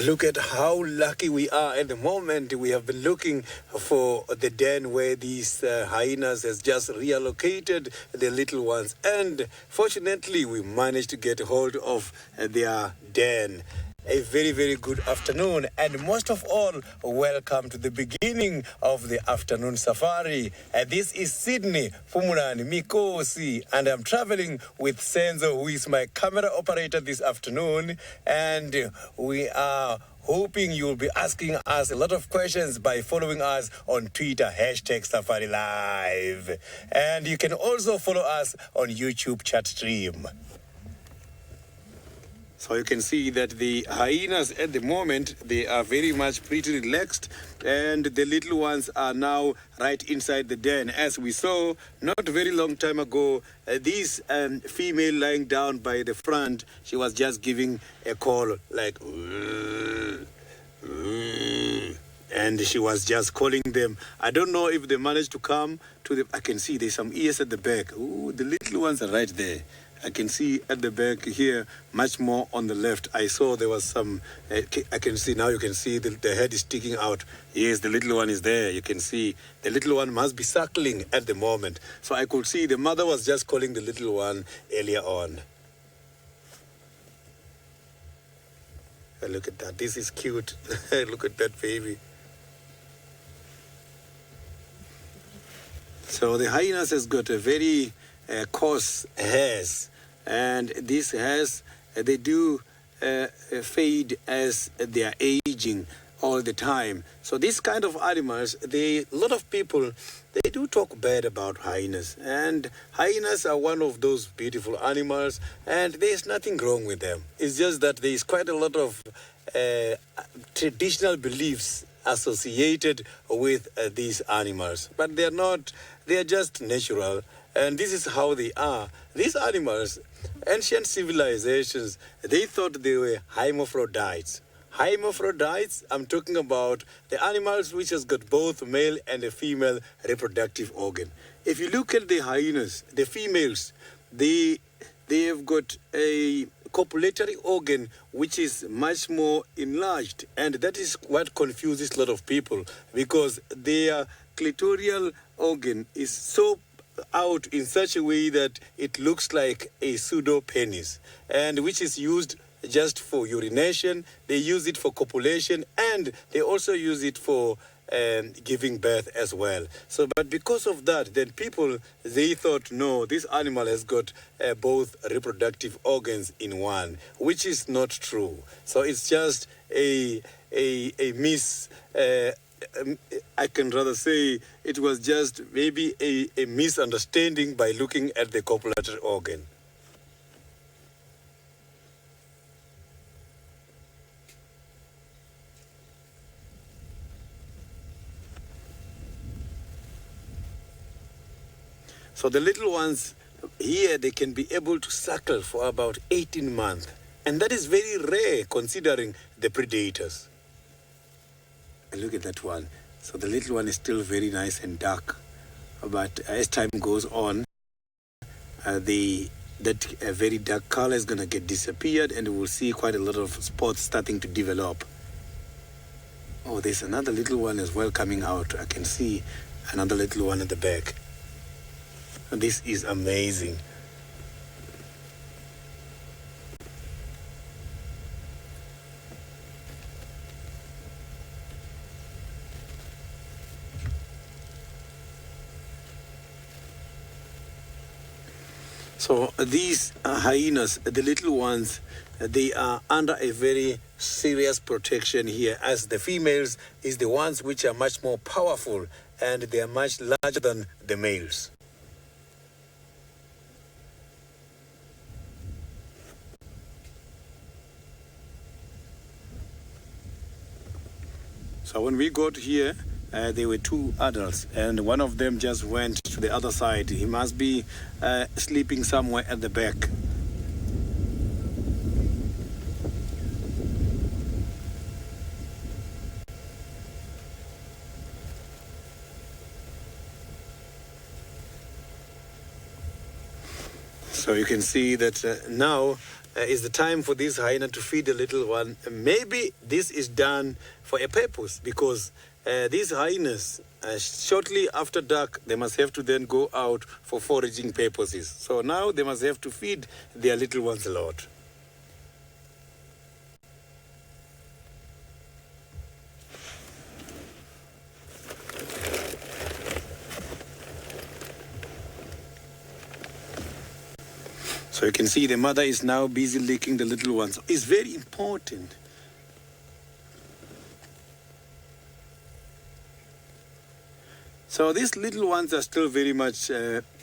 Look at how lucky we are at the moment. We have been looking for the den where these hyenas has just reallocated the little ones. And fortunately, we managed to get hold of their den. A very, very good afternoon, and most of all, welcome to the beginning of the afternoon safari. This is Sydney Pumulani Mikosi, and I'm traveling with Senzo, who is my camera operator this afternoon, and we are hoping you'll be asking us a lot of questions by following us on Twitter, #SafariLive. And you can also follow us on YouTube chat stream. So you can see that the hyenas at the moment, they are very much pretty relaxed, and the little ones are now right inside the den. As we saw not a very long time ago, this female lying down by the front, she was just giving a call like, and she was just calling them. I don't know if they managed to come to the, I can see there's some ears at the back. Ooh, the little ones are right there. I can see at the back here, much more on the left. I saw there was some, I can see now, you can see the head is sticking out. Yes, the little one is there. You can see the little one must be suckling at the moment. So I could see the mother was just calling the little one earlier on. Look at that. This is cute. Look at that baby. So the hyenas has got a very coarse hairs, and these hairs they do fade as they are aging all the time. So these kind of animals, a lot of people, they do talk bad about hyenas, and hyenas are one of those beautiful animals, and there's nothing wrong with them. It's just that there is quite a lot of traditional beliefs associated with these animals, but they are just natural. And this is how they are. These animals, ancient civilizations, they thought they were hermaphrodites. Hermaphrodites, I'm talking about the animals which has got both male and a female reproductive organ. If you look at the hyenas, the females, they have got a copulatory organ which is much more enlarged, and that is what confuses a lot of people, because their clitoral organ is so out in such a way that it looks like a pseudo penis, and which is used just for urination. They use it for copulation, and they also use it for giving birth as well. So, but because of that, then people, they thought, no, this animal has got both reproductive organs in one, which is not true. So it's just a miss. I can rather say it was just maybe a misunderstanding by looking at the copulatory organ. So the little ones here, they can be able to suckle for about 18 months. And that is very rare considering the predators. Look at that one. So the little one is still very nice and dark, but as time goes on, that very dark color is going to get disappeared, and we'll see quite a lot of spots starting to develop. Oh, there's another little one as well coming out. I can see another little one at the back. This is amazing. So these hyenas, the little ones, they are under a very serious protection here, as the females is the ones which are much more powerful, and they are much larger than the males. So when we got here, there were two adults, and one of them just went to the other side. He must be sleeping somewhere at the back. So you can see that now is the time for this hyena to feed the little one. Maybe this is done for a purpose, because these hyenas, shortly after dark, they must have to then go out for foraging purposes. So now they must have to feed their little ones a lot. So you can see the mother is now busy licking the little ones. It's very important. So these little ones are still very much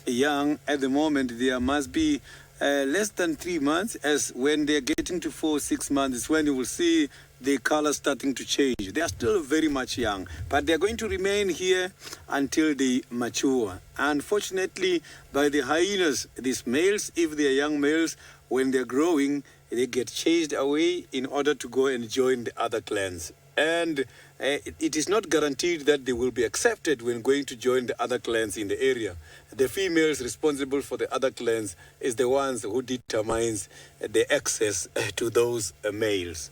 young at the moment. There must be less than 3 months, as when they're getting to 4 or 6 months is when you will see the color starting to change. They are still very much young, but they're going to remain here until they mature. Unfortunately, by the hyenas, these males, if they are young males, when they're growing, they get chased away in order to go and join the other clans. And it is not guaranteed that they will be accepted when going to join the other clans in the area. The females responsible for the other clans is the ones who determines the access to those males.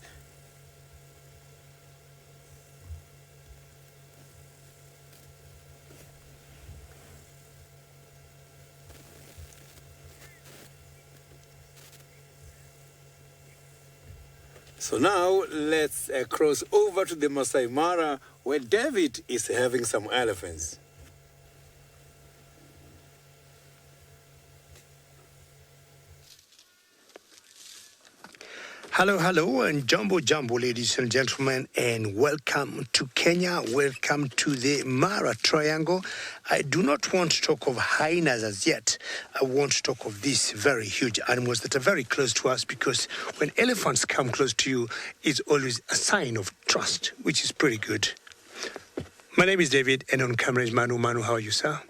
So now let's cross over to the Maasai Mara, where David is having some elephants. Hello, hello, and jumbo, ladies and gentlemen, and welcome to Kenya. Welcome to the Mara Triangle. I do not want to talk of hyenas as yet. I want to talk of these very huge animals that are very close to us, because when elephants come close to you, it's always a sign of trust, which is pretty good. My name is David, and on camera is Manu. Manu, how are you, sir?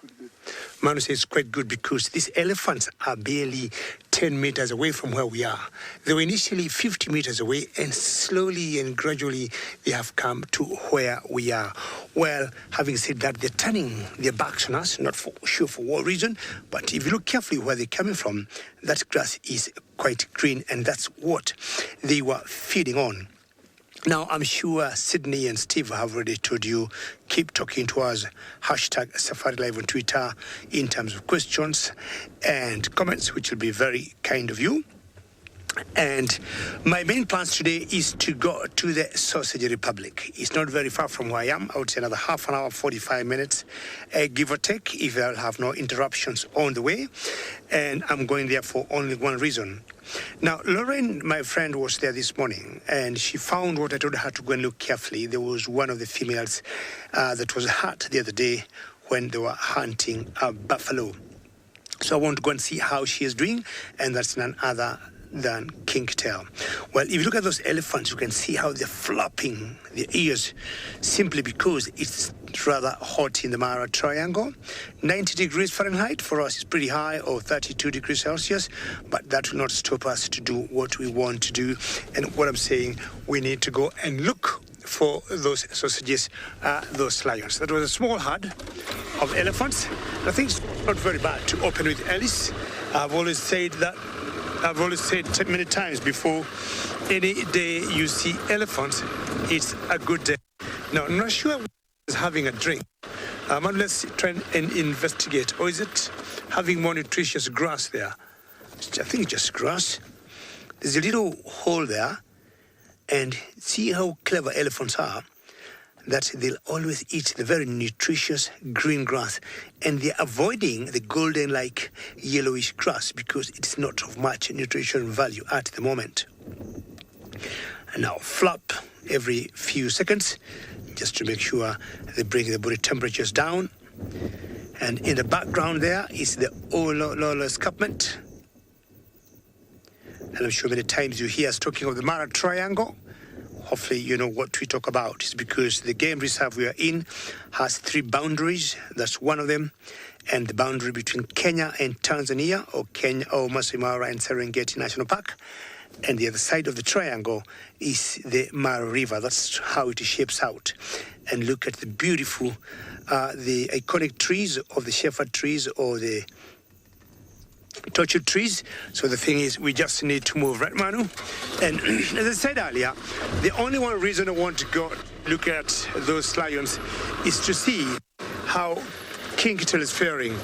Manu says quite good, because these elephants are barely 10 meters away from where we are. They were initially 50 meters away, and slowly and gradually they have come to where we are. Well, having said that, they're turning their backs on us, not sure for what reason, but if you look carefully where they're coming from, that grass is quite green, and that's what they were feeding on. Now, I'm sure Sydney and Steve have already told you, keep talking to us, hashtag Safari Live on Twitter, in terms of questions and comments, which will be very kind of you. And my main plans today is to go to the Sausage Republic. It's not very far from where I am. I would say another half an hour, 45 minutes, give or take, if I'll have no interruptions on the way. And I'm going there for only one reason. Now, Lauren, my friend, was there this morning, and she found what I told her to go and look carefully. There was one of the females that was hurt the other day when they were hunting a buffalo. So I want to go and see how she is doing, and that's none other than Kinky Tail. Well, if you look at those elephants, you can see how they're flapping their ears, simply because it's rather hot in the Mara Triangle. 90 degrees Fahrenheit for us is pretty high, or 32 degrees Celsius, but that will not stop us to do what we want to do. And what I'm saying, we need to go and look for those sausages, those lions. That was a small herd of elephants. I think it's not very bad to open with Alice. I've always said many times before, any day you see elephants, it's a good day. Now, I'm not sure is having a drink. Let's try and investigate. Or is it having more nutritious grass there? I think it's just grass. There's a little hole there. And see how clever elephants are, that they'll always eat the very nutritious green grass, and they're avoiding the golden like yellowish grass because it's not of much nutrition value at the moment. And now flap every few seconds just to make sure they bring the body temperatures down. And in the background there is the Olo escarpment. And I'm sure many times you hear us talking of the Mara Triangle. Hopefully you know what we talk about. It's because the game reserve we are in has 3 boundaries. That's one of them. And the boundary between Kenya and Tanzania, or Maasai Mara and Serengeti National Park. And the other side of the triangle is the Mara River. That's how it shapes out. And look at the beautiful, the iconic trees of the shepherd trees, or the tortured trees. So the thing is, we just need to move, right, Manu? And as I said earlier, the only one reason I want to go look at those lions is to see how Kinky Tail is faring.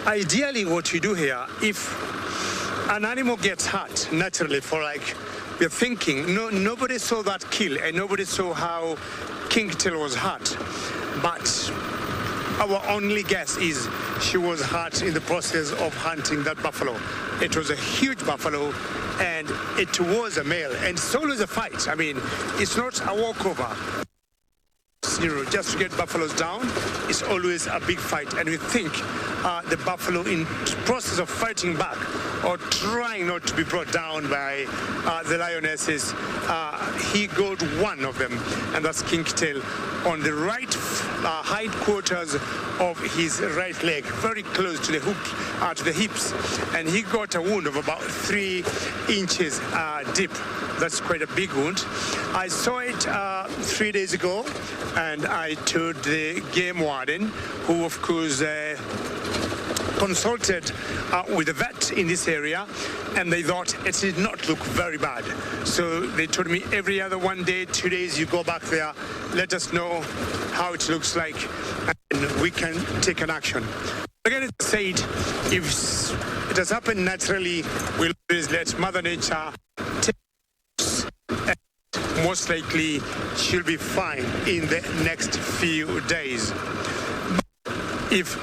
Ideally, what you do here, if an animal gets hurt naturally for like, we're thinking, nobody saw that kill and nobody saw how Kinky Tail was hurt. But our only guess is she was hurt in the process of hunting that buffalo. It was a huge buffalo and it was a male, and it's always a fight. I mean, it's not a walkover. Just to get buffaloes down is always a big fight, and we think the buffalo, in process of fighting back or trying not to be brought down by the lionesses, he got one of them, and that's Kinky Tail on the right hindquarters of his right leg, very close to the hook, to the hips, and he got a wound of about 3 inches deep. That's quite a big wound. I saw it 3 days ago, and I told the game warden, who of course consulted with a vet in this area, and they thought it did not look very bad. So they told me every other 1 day, 2 days, you go back there, let us know how it looks like, and we can take an action. Again, it said, if it has happened naturally, we'll always let Mother Nature take us, and most likely she'll be fine in the next few days. But if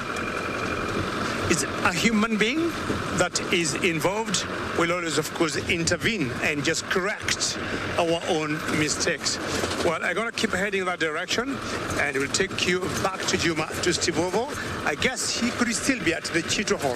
it's a human being that is involved, we'll always, of course, intervene and just correct our own mistakes. Well, I'm going to keep heading in that direction, and we'll take you back to Juma, to Stivovo. I guess he could still be at the Cheetah Hall.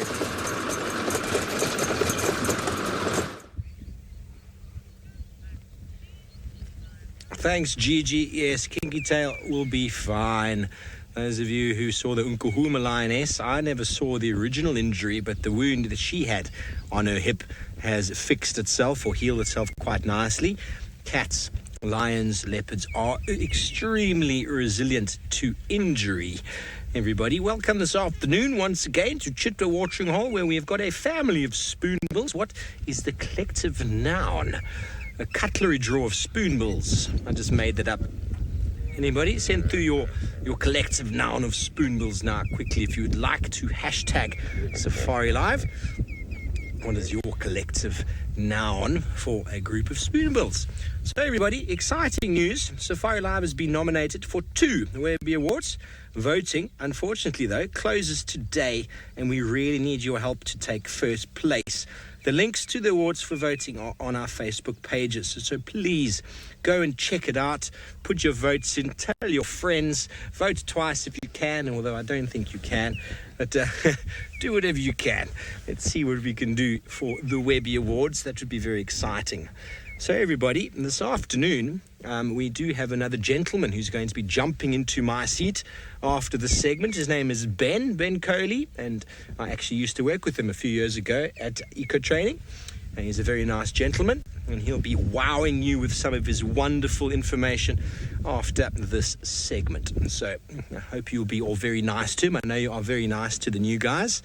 Thanks, Gigi. Yes, Kinky Tail will be fine. Those of you who saw the Nkuhuma lioness, I never saw the original injury, but the wound that she had on her hip has fixed itself or healed itself quite nicely. Cats, lions, leopards are extremely resilient to injury. Everybody, welcome this afternoon once again to Chitwa Watering Hole, where we have got a family of spoonbills. What is the collective noun? A cutlery drawer of spoonbills. I just made that up. Anybody? Send through your collective noun of spoonbills now quickly if you would like to hashtag Safari Live. What is your collective noun for a group of spoonbills? So everybody, exciting news. Safari Live has been nominated for 2 Webby Awards. Voting, unfortunately though, closes today, and we really need your help to take first place. The links to the awards for voting are on our Facebook pages, so please go and check it out. Put your votes in, tell your friends, vote twice if you can, although I don't think you can, but do whatever you can. Let's see what we can do for the Webby Awards. That would be very exciting. So everybody, this afternoon, we do have another gentleman who's going to be jumping into my seat after the segment. His name is Ben Coley, and I actually used to work with him a few years ago at Eco Training. And he's a very nice gentleman, and he'll be wowing you with some of his wonderful information after this segment. And so I hope you'll be all very nice to him. I know you are very nice to the new guys,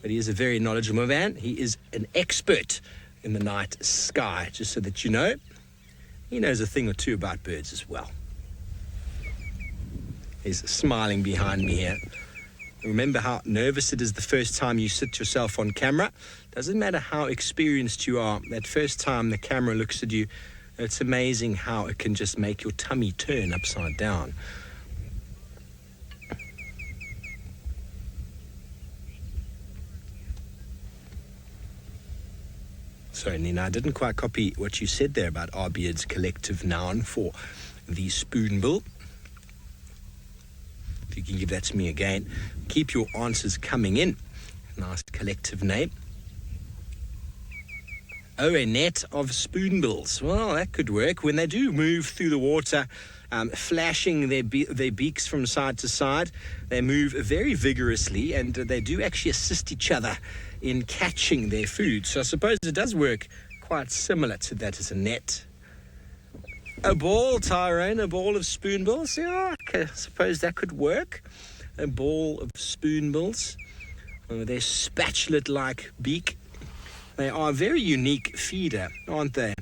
but he is a very knowledgeable man. He is an expert in the night sky, just so that you know. He knows a thing or two about birds as well. He's smiling behind me here. Remember how nervous it is the first time you sit yourself on camera. Doesn't matter how experienced you are, that first time the camera looks at you, it's amazing how it can just make your tummy turn upside down. Sorry, Nina, I didn't quite copy what you said there about our beard's collective noun for the spoonbill. If you can give that to me again. Keep your answers coming in. Nice collective name. Oh, a net of spoonbills. Well, that could work. When they do move through the water, flashing their beaks from side to side, they move very vigorously, and they do actually assist each other in catching their food. So I suppose it does work quite similar to that as a net. A ball, Tyrone, a ball of spoonbills. Yeah, I suppose that could work. A ball of spoonbills. Their spatulate-like beak They are a very unique feeder, aren't they?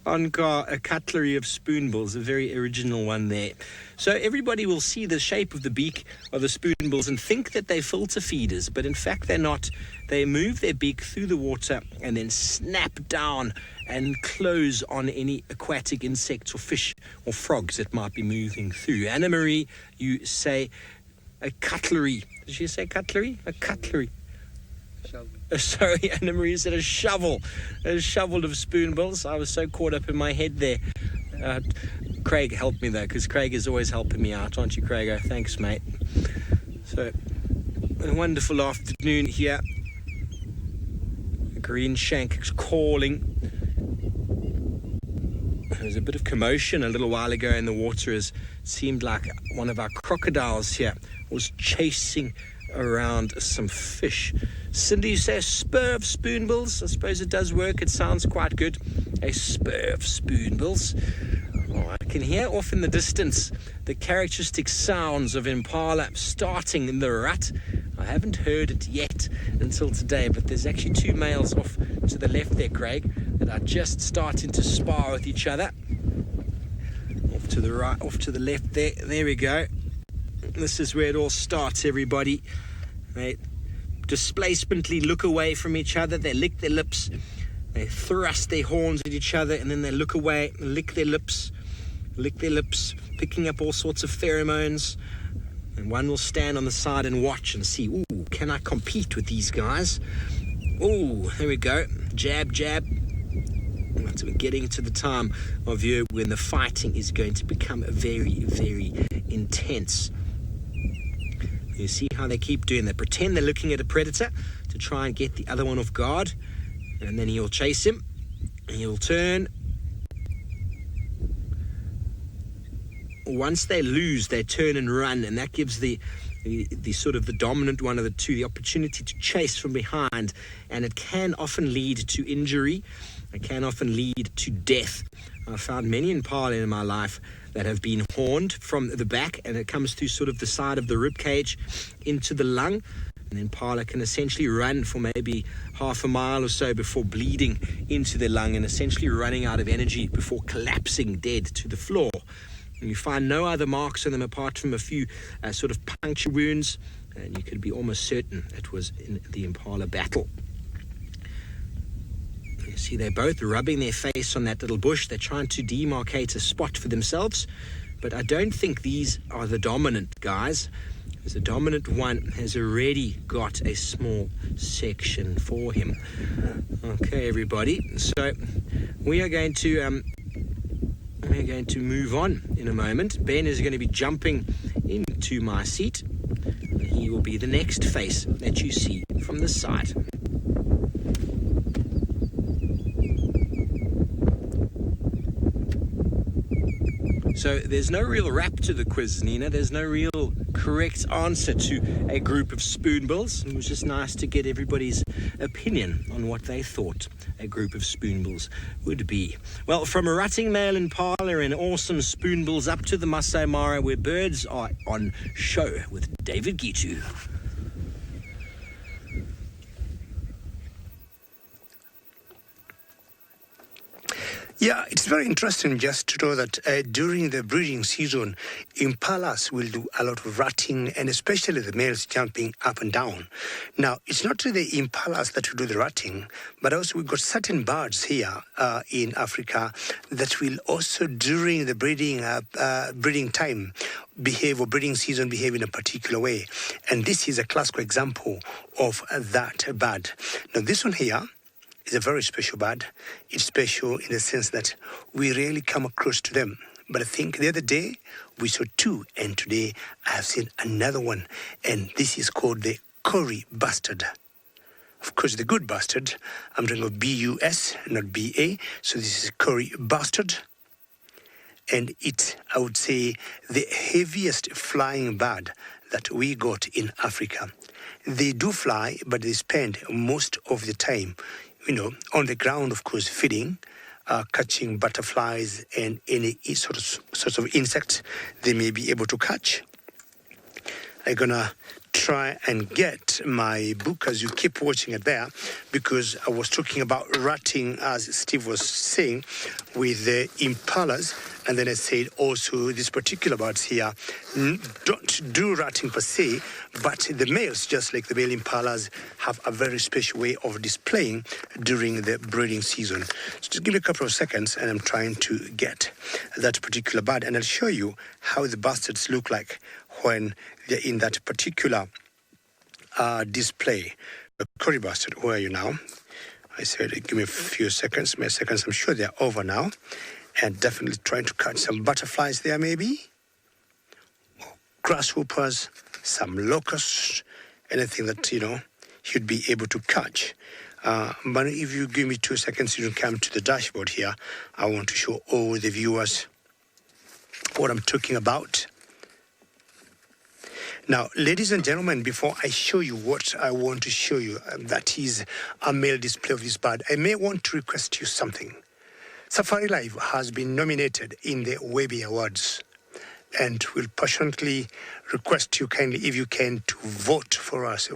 Oncar, a cutlery of spoonbills, a very original one there. So everybody will see the shape of the beak of the spoonbills and think that they're filter feeders, but in fact they're not. They move their beak through the water and then snap down and close on any aquatic insects or fish or frogs that might be moving through. Anna Marie, you say a cutlery. Did she say cutlery? A cutlery. Sorry, Anna Marie said a shovel of spoonbills. I was so caught up in my head there. Craig helped me though, because Craig is always helping me out, aren't you, Craig? Thanks, mate. So, a wonderful afternoon here. Green shank is calling. There was a bit of commotion a little while ago in the water, as it seemed like one of our crocodiles here was chasing around some fish. Cindy, you say a spur of spoonbills? I suppose it does work. It sounds quite good. A spur of spoonbills. Oh, I can hear off in the distance the characteristic sounds of impala starting in the rut. I haven't heard it yet until today, but there's actually two males off to the left there, Craig, that are just starting to spar with each other. Off to the right, off to the left there. There we go. This is where it all starts, everybody. They displacently look away from each other. They lick their lips. They thrust their horns at each other, and then they look away and lick their lips, picking up all sorts of pheromones. And one will stand on the side and watch and see, ooh, can I compete with these guys? Ooh, there we go. Jab, jab. So we're getting to the time of year when the fighting is going to become very, very intense. You see how they keep doing that. Pretend they're looking at a predator to try and get the other one off guard. And then he'll chase him. And he'll turn. Once they lose, they turn and run. And that gives the sort of the dominant one of the two the opportunity to chase from behind. And it can often lead to injury. It can often lead to death. I've found many impala in my life that have been horned from the back, and it comes through sort of the side of the rib cage into the lung. And impala can essentially run for maybe half a mile or so before bleeding into the lung and essentially running out of energy before collapsing dead to the floor. And you find no other marks on them apart from a few sort of puncture wounds, and you could be almost certain it was in the impala battle. You see, they're both rubbing their face on that little bush. They're trying to demarcate a spot for themselves, but I don't think these are the dominant guys, because the dominant one has already got a small section for him. Okay, everybody, so we are going to move on in a moment. Ben is going to be jumping into my seat. He will be the next face that you see from the side. So there's no real rap to the quiz, Nina. There's no real correct answer to a group of spoonbills. It was just nice to get everybody's opinion on what they thought a group of spoonbills would be. Well, from a rutting male impala and awesome spoonbills up to the Maasai Mara, where birds are on show with David Gitu. Yeah, it's very interesting just to know that during the breeding season, impalas will do a lot of rutting, and especially the males jumping up and down. Now, it's not the impalas that will do the rutting, but also we've got certain birds here in Africa that will also, during the breeding time, behave, or breeding season, behave in a particular way. And this is a classical example of that bird. Now, this one here is a very special bird. It's special in the sense that we rarely come across to them. But I think the other day we saw two, and today I have seen another one. And this is called the Kori bustard. Of course, the good bustard. I'm talking of B-U-S, not B-A. So this is Kori bustard. And it's, I would say, the heaviest flying bird that we got in Africa. They do fly, but they spend most of the time on the ground, of course, feeding, catching butterflies and any sorts of insects they may be able to catch. I'm gonna try and get my book as you keep watching it there, because I was talking about ratting, as Steve was saying, with the impalas. And then I said also these particular birds here don't do ratting per se, but the males, just like the male impalas, have a very special way of displaying during the breeding season. So just give me a couple of seconds and I'm trying to get that particular bird, and I'll show you how the bastards look like when they're in that particular display. The Kori bustard, where are you now? I said give me a few seconds, I'm sure they're over now. And definitely trying to catch some butterflies there, maybe. Grasshoppers, some locusts, anything that, you'd be able to catch. But if you give me 2 seconds, you can come to the dashboard here. I want to show all the viewers what I'm talking about. Now, ladies and gentlemen, before I show you what I want to show you, that is a male display of this bird, I may want to request you something. Safari Live has been nominated in the Webby Awards, and will passionately request you kindly, if you can, to vote for us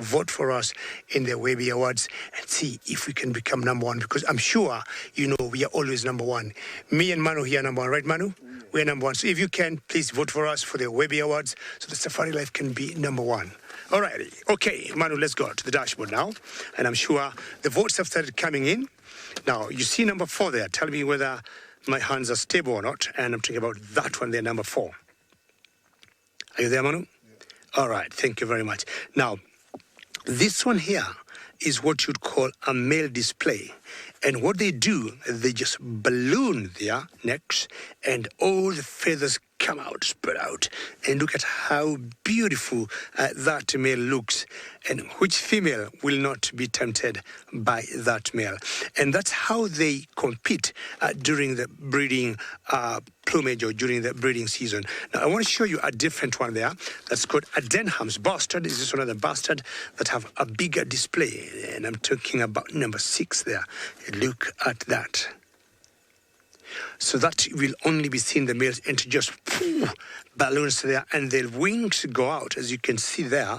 in the Webby Awards and see if we can become number one, because I'm sure we are always number one. Me and Manu here number one, right, Manu? We're number one. So if you can, please vote for us for the Webby Awards so that Safari Life can be number one. Alrighty. Okay, Manu, let's go to the dashboard now. And I'm sure the votes have started coming in. Now, you see number 4 there. Tell me whether my hands are stable or not. And I'm talking about that one there, number 4. Are you there, Manu? Yeah. All right. Thank you very much. Now, this one here is what you'd call a male display. And what they do, they just balloon their necks and all the feathers come out, spread out. And look at how beautiful that male looks. And which female will not be tempted by that male? And that's how they compete during the breeding plumage or during the breeding season. Now, I want to show you a different one there that's called a Denham's bustard. This is another bustard that have a bigger display. And I'm talking about number 6 there. Look at that. So that will only be seen the males and just balloons there, and their wings go out, as you can see there,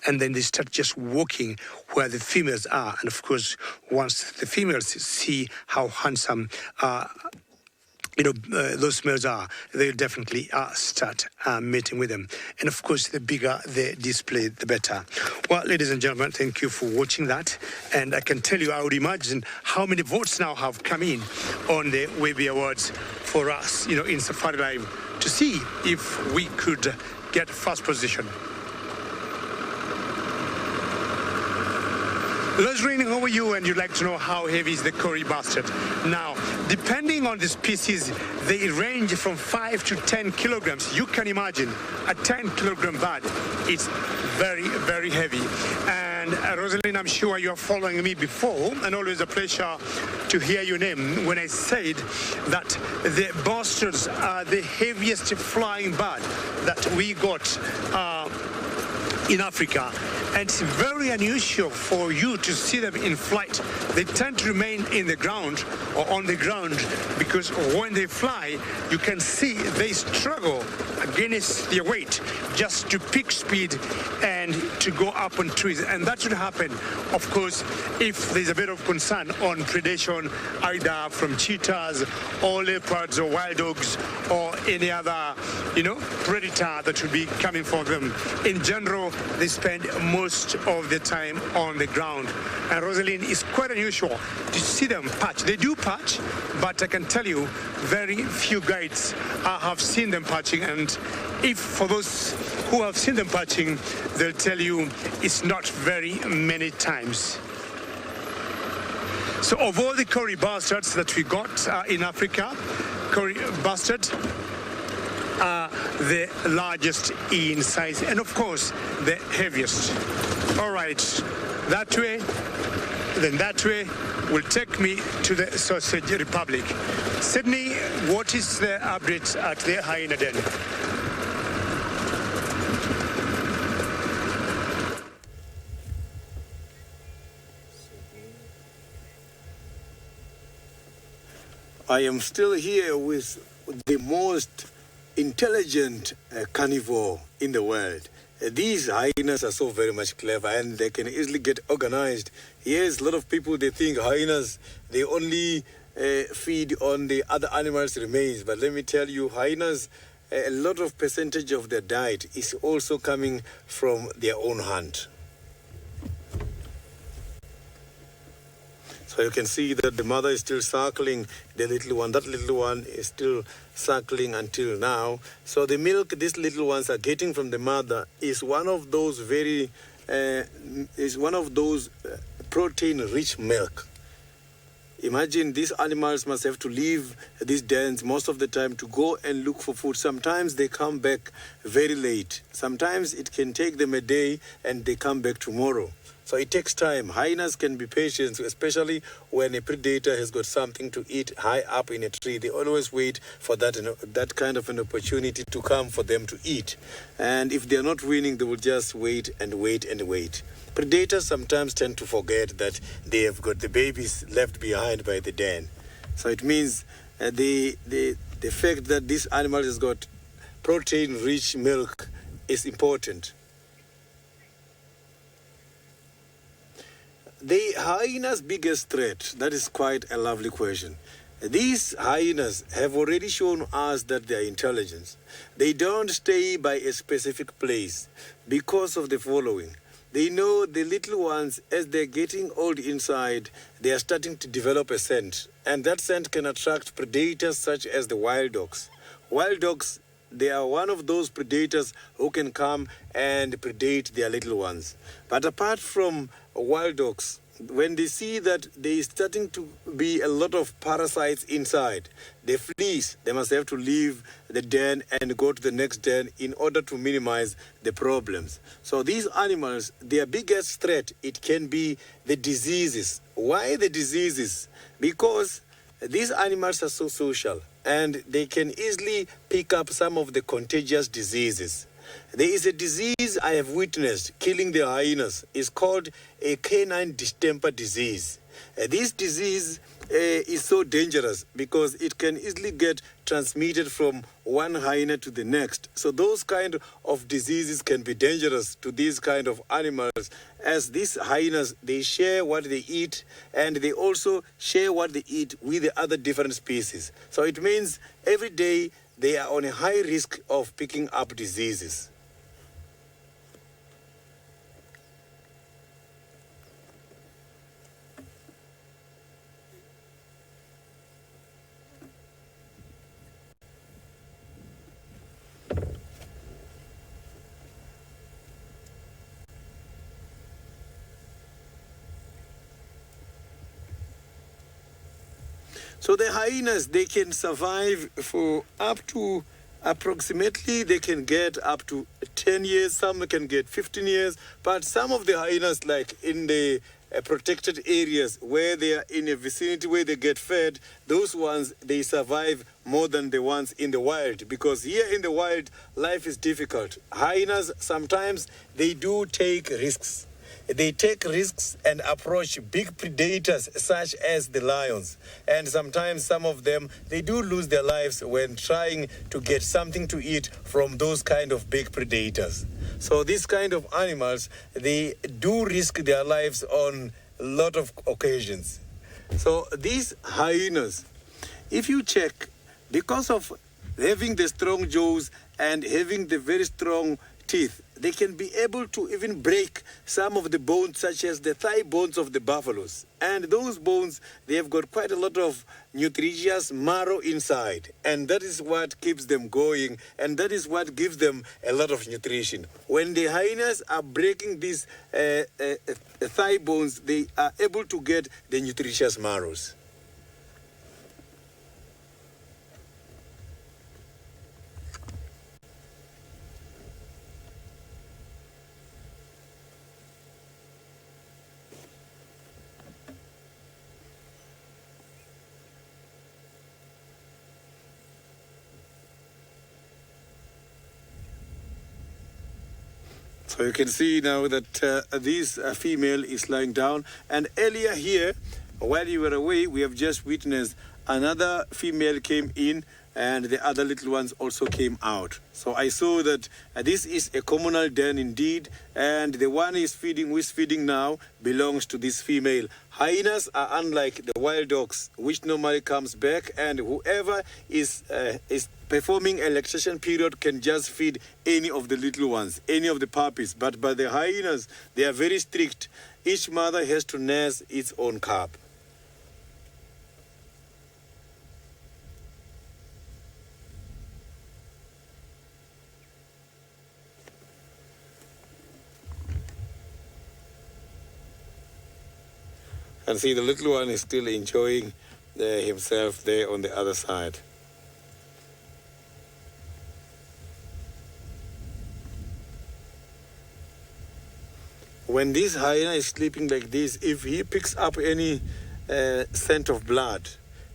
and then they start just walking where the females are. And of course, once the females see how handsome those males are, they'll definitely start mating with them. And of course, the bigger the display, the better. Well, ladies and gentlemen, thank you for watching that. And I can tell you, I would imagine how many votes now have come in on the Webby Awards for us, in Safari Live, to see if we could get first position. Lozrine, how are you? And you'd like to know how heavy is the Kori bustard. Now, depending on the species, they range from 5 to 10 kilograms. You can imagine a 10-kilogram bird. It's very, very heavy. And Rosalind, I'm sure you are following me before, and always a pleasure to hear your name when I said that the bustards are the heaviest flying bird that we got in Africa. And it's very unusual for you to see them in flight. They tend to remain in the ground or on the ground, because when they fly, you can see they struggle against their weight just to pick speed and to go up on trees. And that should happen, of course, if there's a bit of concern on predation, either from cheetahs or leopards or wild dogs or any other, predator that would be coming for them. In general, they spend most of the time on the ground. And Rosalind, is quite unusual to see them patch. They do patch, but I can tell you, very few guides have seen them patching. And if for those who have seen them patching, they'll tell you it's not very many times. So of all the Kori bustards that we got in Africa, Kori bustard are the largest in size and of course the heaviest. All right, that way, then that way will take me to the Sausage Republic. Sydney, what is the update at the Hyena Den? I am still here with the most intelligent carnivore in the world. These hyenas are so very much clever, and they can easily get organized. Yes, a lot of people, they think hyenas, they only feed on the other animals' remains. But let me tell you, hyenas, a lot of percentage of their diet is also coming from their own hunt. So you can see that the mother is still suckling the little one. That little one is still suckling until now. So the milk these little ones are getting from the mother is one of those protein-rich milk. Imagine these animals must have to leave these dens most of the time to go and look for food. Sometimes they come back very late. Sometimes it can take them a day and they come back tomorrow. So it takes time. Hyenas can be patient, especially when a predator has got something to eat high up in a tree. They always wait for that kind of an opportunity to come for them to eat. And if they're not winning, they will just wait and wait and wait. Predators sometimes tend to forget that they have got the babies left behind by the den. So it means the fact that this animal has got protein-rich milk is important. The hyena's biggest threat, that is quite a lovely question. These hyenas have already shown us that they are intelligent. They don't stay by a specific place because of the following. They know the little ones, as they're getting old inside, they are starting to develop a scent. And that scent can attract predators such as the wild dogs. Wild dogs, they are one of those predators who can come and predate their little ones. But apart from wild dogs, when they see that there is starting to be a lot of parasites inside, they flee. They must have to leave the den and go to the next den in order to minimize the problems. So these animals, their biggest threat, it can be the diseases. Why the diseases? Because these animals are so social and they can easily pick up some of the contagious diseases. There is a disease I have witnessed killing the hyenas. It's called a canine distemper disease. This disease is so dangerous because it can easily get transmitted from one hyena to the next. So those kind of diseases can be dangerous to these kind of animals, as these hyenas, they share what they eat and they also share what they eat with the other different species. So it means every day they are on a high risk of picking up diseases. So the hyenas, they can survive for up to approximately, they can get up to 10 years, some can get 15 years, but some of the hyenas, like in the protected areas where they are in a vicinity where they get fed, those ones, they survive more than the ones in the wild, because here in the wild, life is difficult. Hyenas, sometimes they do take risks. They take risks and approach big predators such as the lions. And sometimes some of them, they do lose their lives when trying to get something to eat from those kind of big predators. So these kind of animals, they do risk their lives on a lot of occasions. So these hyenas, if you check, because of having the strong jaws and having the very strong teeth, they can be able to even break some of the bones, such as the thigh bones of the buffaloes. And those bones, they have got quite a lot of nutritious marrow inside. And that is what keeps them going, and that is what gives them a lot of nutrition. When the hyenas are breaking these thigh bones, they are able to get the nutritious marrows. So you can see now that this female is lying down. And earlier here, while you were away, we have just witnessed another female came in and the other little ones also came out. So I saw that this is a communal den indeed, and the one who is feeding now belongs to this female. Hyenas are unlike the wild dogs, which normally comes back, and whoever is performing a lactation period can just feed any of the little ones, any of the puppies. But by the hyenas, they are very strict. Each mother has to nurse its own cub. And see, the little one is still enjoying himself there on the other side. When this hyena is sleeping like this, if he picks up any scent of blood,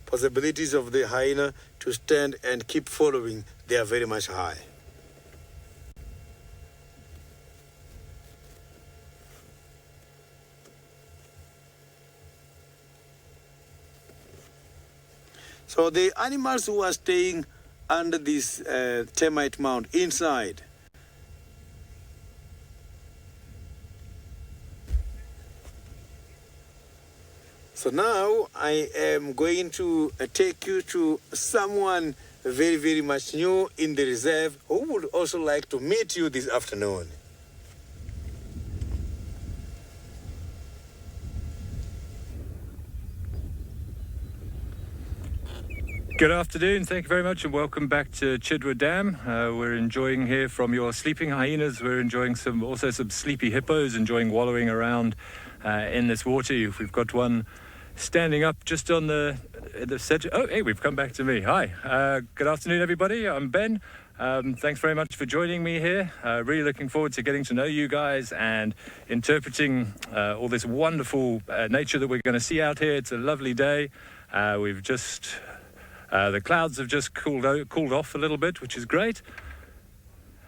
possibilities of the hyena to stand and keep following, they are very much high. So the animals who are staying under this termite mound inside, so now I am going to take you to someone very, very much new in the reserve who would also like to meet you this afternoon. Good afternoon, thank you very much, and welcome back to Chidwa Dam. We're enjoying here from your sleeping hyenas. We're enjoying some sleepy hippos, enjoying wallowing around in this water. We've got one standing up just on the center. Oh, hey, we've come back to me. Hi, good afternoon, everybody. I'm Ben. Thanks very much for joining me here. Really looking forward to getting to know you guys and interpreting all this wonderful nature that we're going to see out here. It's a lovely day. The clouds have just cooled off a little bit, which is great.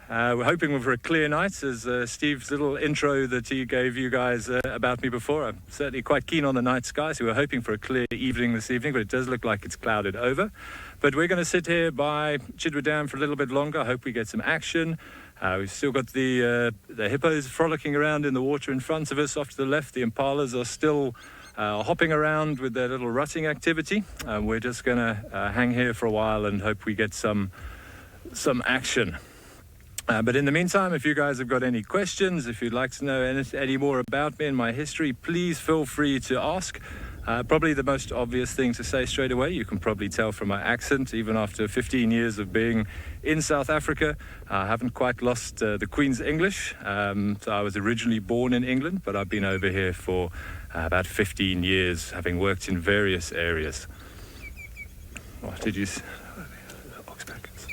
We're hoping for a clear night, as Steve's little intro that he gave you guys about me before. I'm certainly quite keen on the night sky, so we're hoping for a clear evening this evening, but it does look like it's clouded over. But we're going to sit here by Chidwa Dam for a little bit longer. I hope we get some action. We've still got the hippos frolicking around in the water in front of us. Off to the left, the impalas are still hopping around with their little rutting activity. We're just going to hang here for a while and hope we get some action. But in the meantime, if you guys have got any questions, if you'd like to know any more about me and my history, please feel free to ask. Probably the most obvious thing to say straight away, you can probably tell from my accent, even after 15 years of being in South Africa, I haven't quite lost the Queen's English. So I was originally born in England, but I've been over here for about 15 years, having worked in various areas. What did you say? Oxpeckers.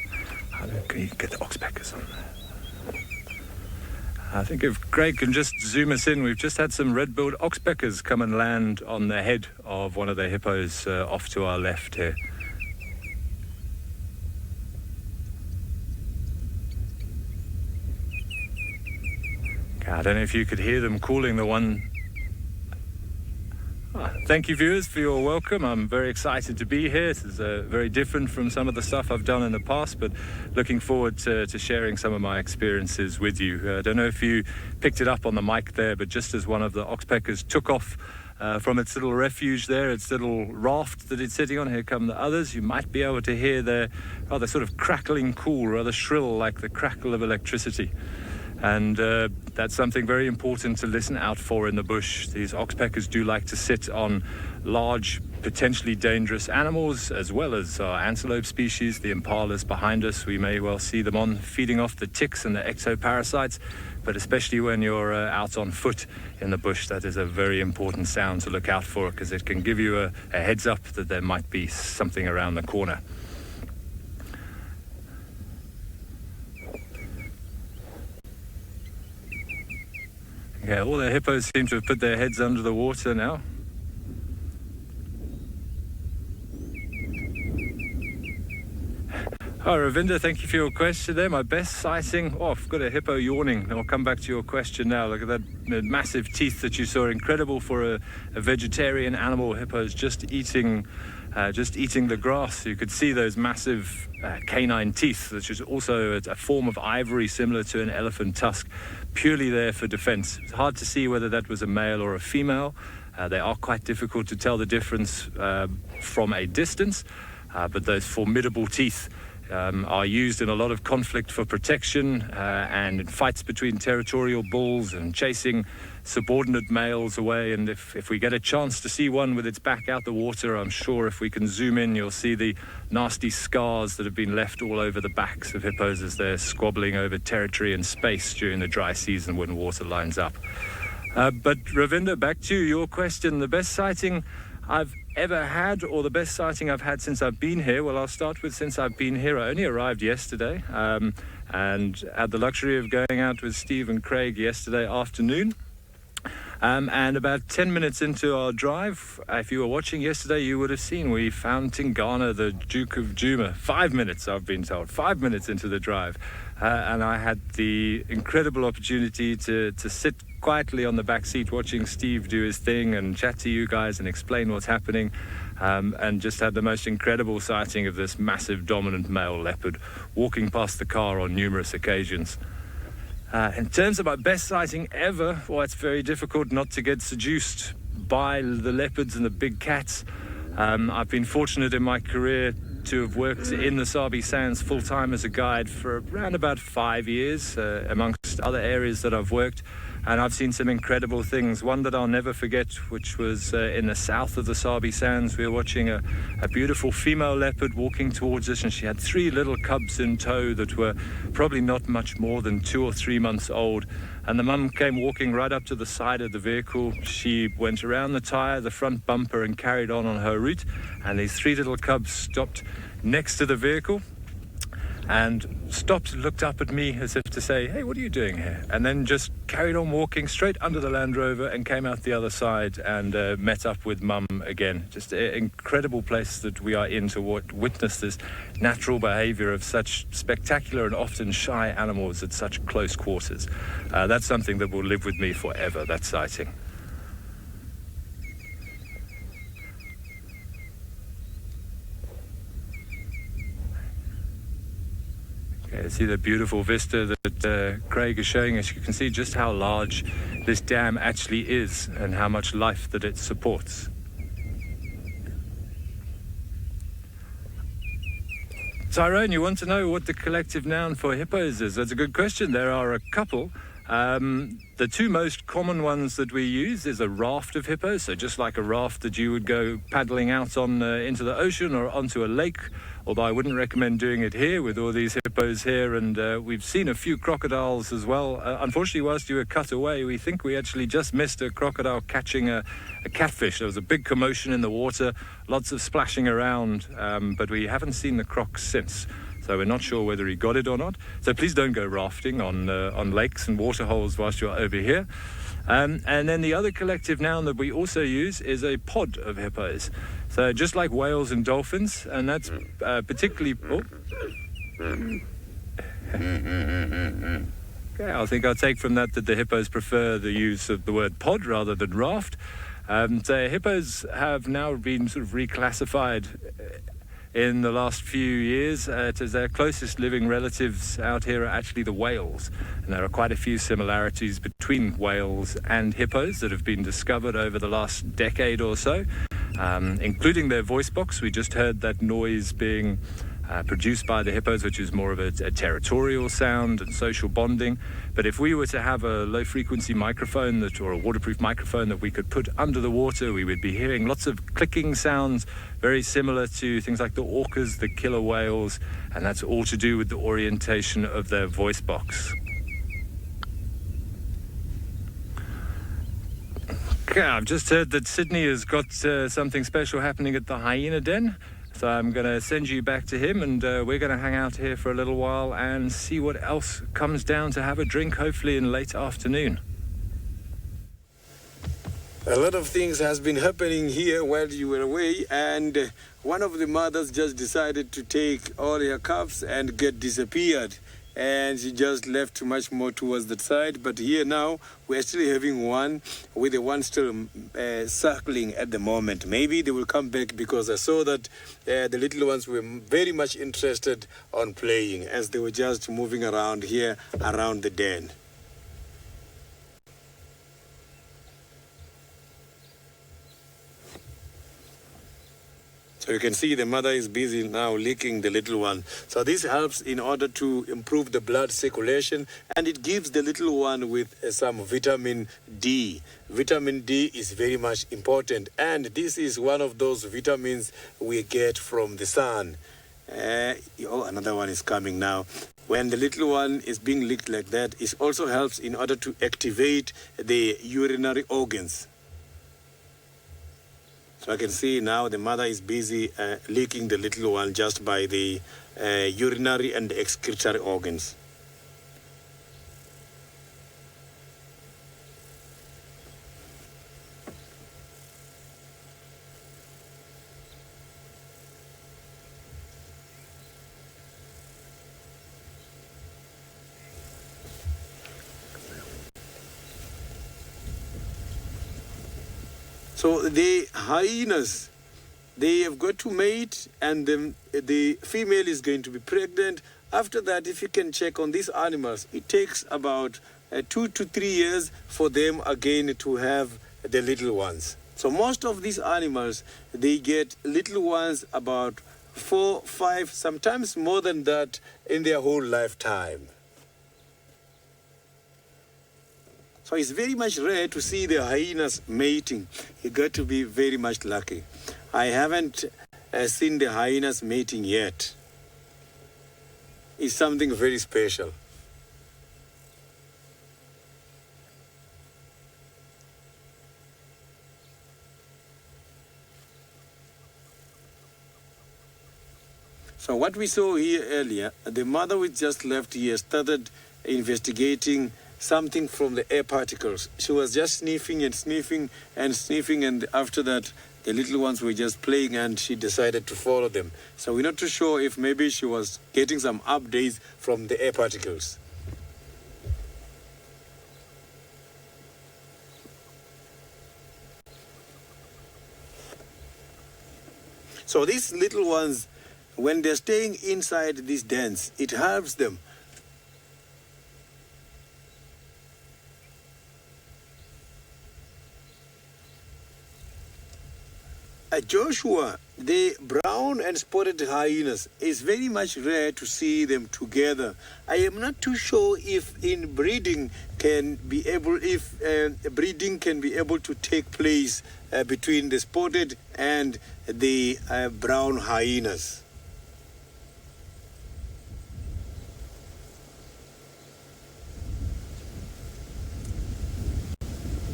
How can you get the oxpeckers on there? I think if Greg can just zoom us in, we've just had some red-billed oxpeckers come and land on the head of one of the hippos off to our left here. Okay, I don't know if you could hear them calling the one. Thank you, viewers, for your welcome. I'm very excited to be here. This is very different from some of the stuff I've done in the past, but looking forward to sharing some of my experiences with you. I don't know if you picked it up on the mic there, but just as one of the oxpeckers took off from its little refuge there, its little raft that it's sitting on, here come the others. You might be able to hear their rather sort of crackling call, rather shrill, like the crackle of electricity. And that's something very important to listen out for in the bush. These oxpeckers do like to sit on large, potentially dangerous animals, as well as our antelope species, the impalas behind us. We may well see them on feeding off the ticks and the ectoparasites, but especially when you're out on foot in the bush, that is a very important sound to look out for, because it can give you a heads up that there might be something around the corner. Okay, all the hippos seem to have put their heads under the water now. Hi, Ravinda, thank you for your question there. My best sighting, I've got a hippo yawning. I'll come back to your question now. Look at that massive teeth that you saw, incredible for a vegetarian animal. Hippos just eating just eating the grass. You could see those massive canine teeth, which is also a form of ivory similar to an elephant tusk, purely there for defense. It's hard to see whether that was a male or a female. They are quite difficult to tell the difference from a distance, but those formidable teeth are used in a lot of conflict for protection and in fights between territorial bulls and chasing subordinate males away. And if we get a chance to see one with its back out the water, I'm sure if we can zoom in, you'll see the nasty scars that have been left all over the backs of hippos as they're squabbling over territory and space during the dry season when water lines up. But Ravinder, back to your question, the best sighting I've ever had, or the best sighting I've had since I've been here? Well, I'll start with since I've been here. I only arrived yesterday and had the luxury of going out with Steve and Craig yesterday afternoon. And about 10 minutes into our drive, if you were watching yesterday, you would have seen we found Tingana, the Duke of Djuma. 5 minutes, I've been told, 5 minutes into the drive. And I had the incredible opportunity to sit quietly on the back seat watching Steve do his thing and chat to you guys and explain what's happening, and just had the most incredible sighting of this massive dominant male leopard walking past the car on numerous occasions. In terms of my best sighting ever, well, it's very difficult not to get seduced by the leopards and the big cats. I've been fortunate in my career to have worked in the Sabi Sands full-time as a guide for around about 5 years, amongst other areas that I've worked. And I've seen some incredible things. One that I'll never forget, which was in the south of the Sabi Sands. We were watching a beautiful female leopard walking towards us, and she had 3 little cubs in tow that were probably not much more than 2 or 3 months old. And the mum came walking right up to the side of the vehicle. She went around the tire, the front bumper, and carried on her route. And these 3 little cubs stopped next to the vehicle and stopped, looked up at me as if to say, "Hey, what are you doing here?" And then just carried on walking straight under the Land Rover and came out the other side and met up with Mum again. Just an incredible place that we are in to witness this natural behavior of such spectacular and often shy animals at such close quarters. That's something that will live with me forever, that sighting. Okay, see the beautiful vista that Craig is showing us. You can see just how large this dam actually is and how much life that it supports. Tyrone, you want to know what the collective noun for hippos is? That's a good question. There are a couple. The 2 most common ones that we use is a raft of hippos, so just like a raft that you would go paddling out on into the ocean or onto a lake, although I wouldn't recommend doing it here with all these hippos here. And we've seen a few crocodiles as well. Unfortunately, whilst you were cut away, we think we actually just missed a crocodile catching a catfish. There was a big commotion in the water, lots of splashing around, but we haven't seen the croc since. So we're not sure whether he got it or not. So please don't go rafting on lakes and waterholes whilst you're over here. And then the other collective noun that we also use is a pod of hippos. So just like whales and dolphins, and that's particularly... Oh. Okay, I think I'll take from that the hippos prefer the use of the word pod rather than raft. So hippos have now been sort of reclassified in the last few years as their closest living relatives out here are actually the whales. And there are quite a few similarities between whales and hippos that have been discovered over the last decade or so, including their voice box. We just heard that noise being produced by the hippos, which is more of a territorial sound and social bonding. But if we were to have a low-frequency microphone or a waterproof microphone that we could put under the water, we would be hearing lots of clicking sounds, very similar to things like the orcas, the killer whales, and that's all to do with the orientation of their voice box. Okay, I've just heard that Sydney has got something special happening at the Hyena Den. So I'm going to send you back to him, and we're going to hang out here for a little while and see what else comes down to have a drink, hopefully in late afternoon. A lot of things has been happening here while you were away, and one of the mothers just decided to take all her calves and get disappeared and she just left much more towards that side. But here now, we're still having one, with the one still circling at the moment. Maybe they will come back, because I saw that the little ones were very much interested on playing as they were just moving around here, around the den. So you can see the mother is busy now licking the little one. So this helps in order to improve the blood circulation, and it gives the little one with some vitamin D. Vitamin D is very much important, and this is one of those vitamins we get from the sun. Another one is coming now. When the little one is being licked like that, it also helps in order to activate the urinary organs. So I can see now the mother is busy licking the little one just by the urinary and excretory organs. So the hyenas, they have got to mate, and the female is going to be pregnant. After that, if you can check on these animals, it takes about 2 to 3 years for them again to have the little ones. So most of these animals, they get little ones about 4, 5, sometimes more than that in their whole lifetime. So it's very much rare to see the hyenas mating. You got to be very much lucky. I haven't seen the hyenas mating yet. It's something very special. So what we saw here earlier, the mother we just left here started investigating something from the air particles. She was just sniffing and sniffing and sniffing, and after that the little ones were just playing, and she decided to follow them. So we're not too sure if maybe she was getting some updates from the air particles. So these little ones, when they're staying inside these dens, it helps them. Joshua, the brown and spotted hyenas, is very much rare to see them together. I am not too sure if breeding can be able to take place between the spotted and the brown hyenas.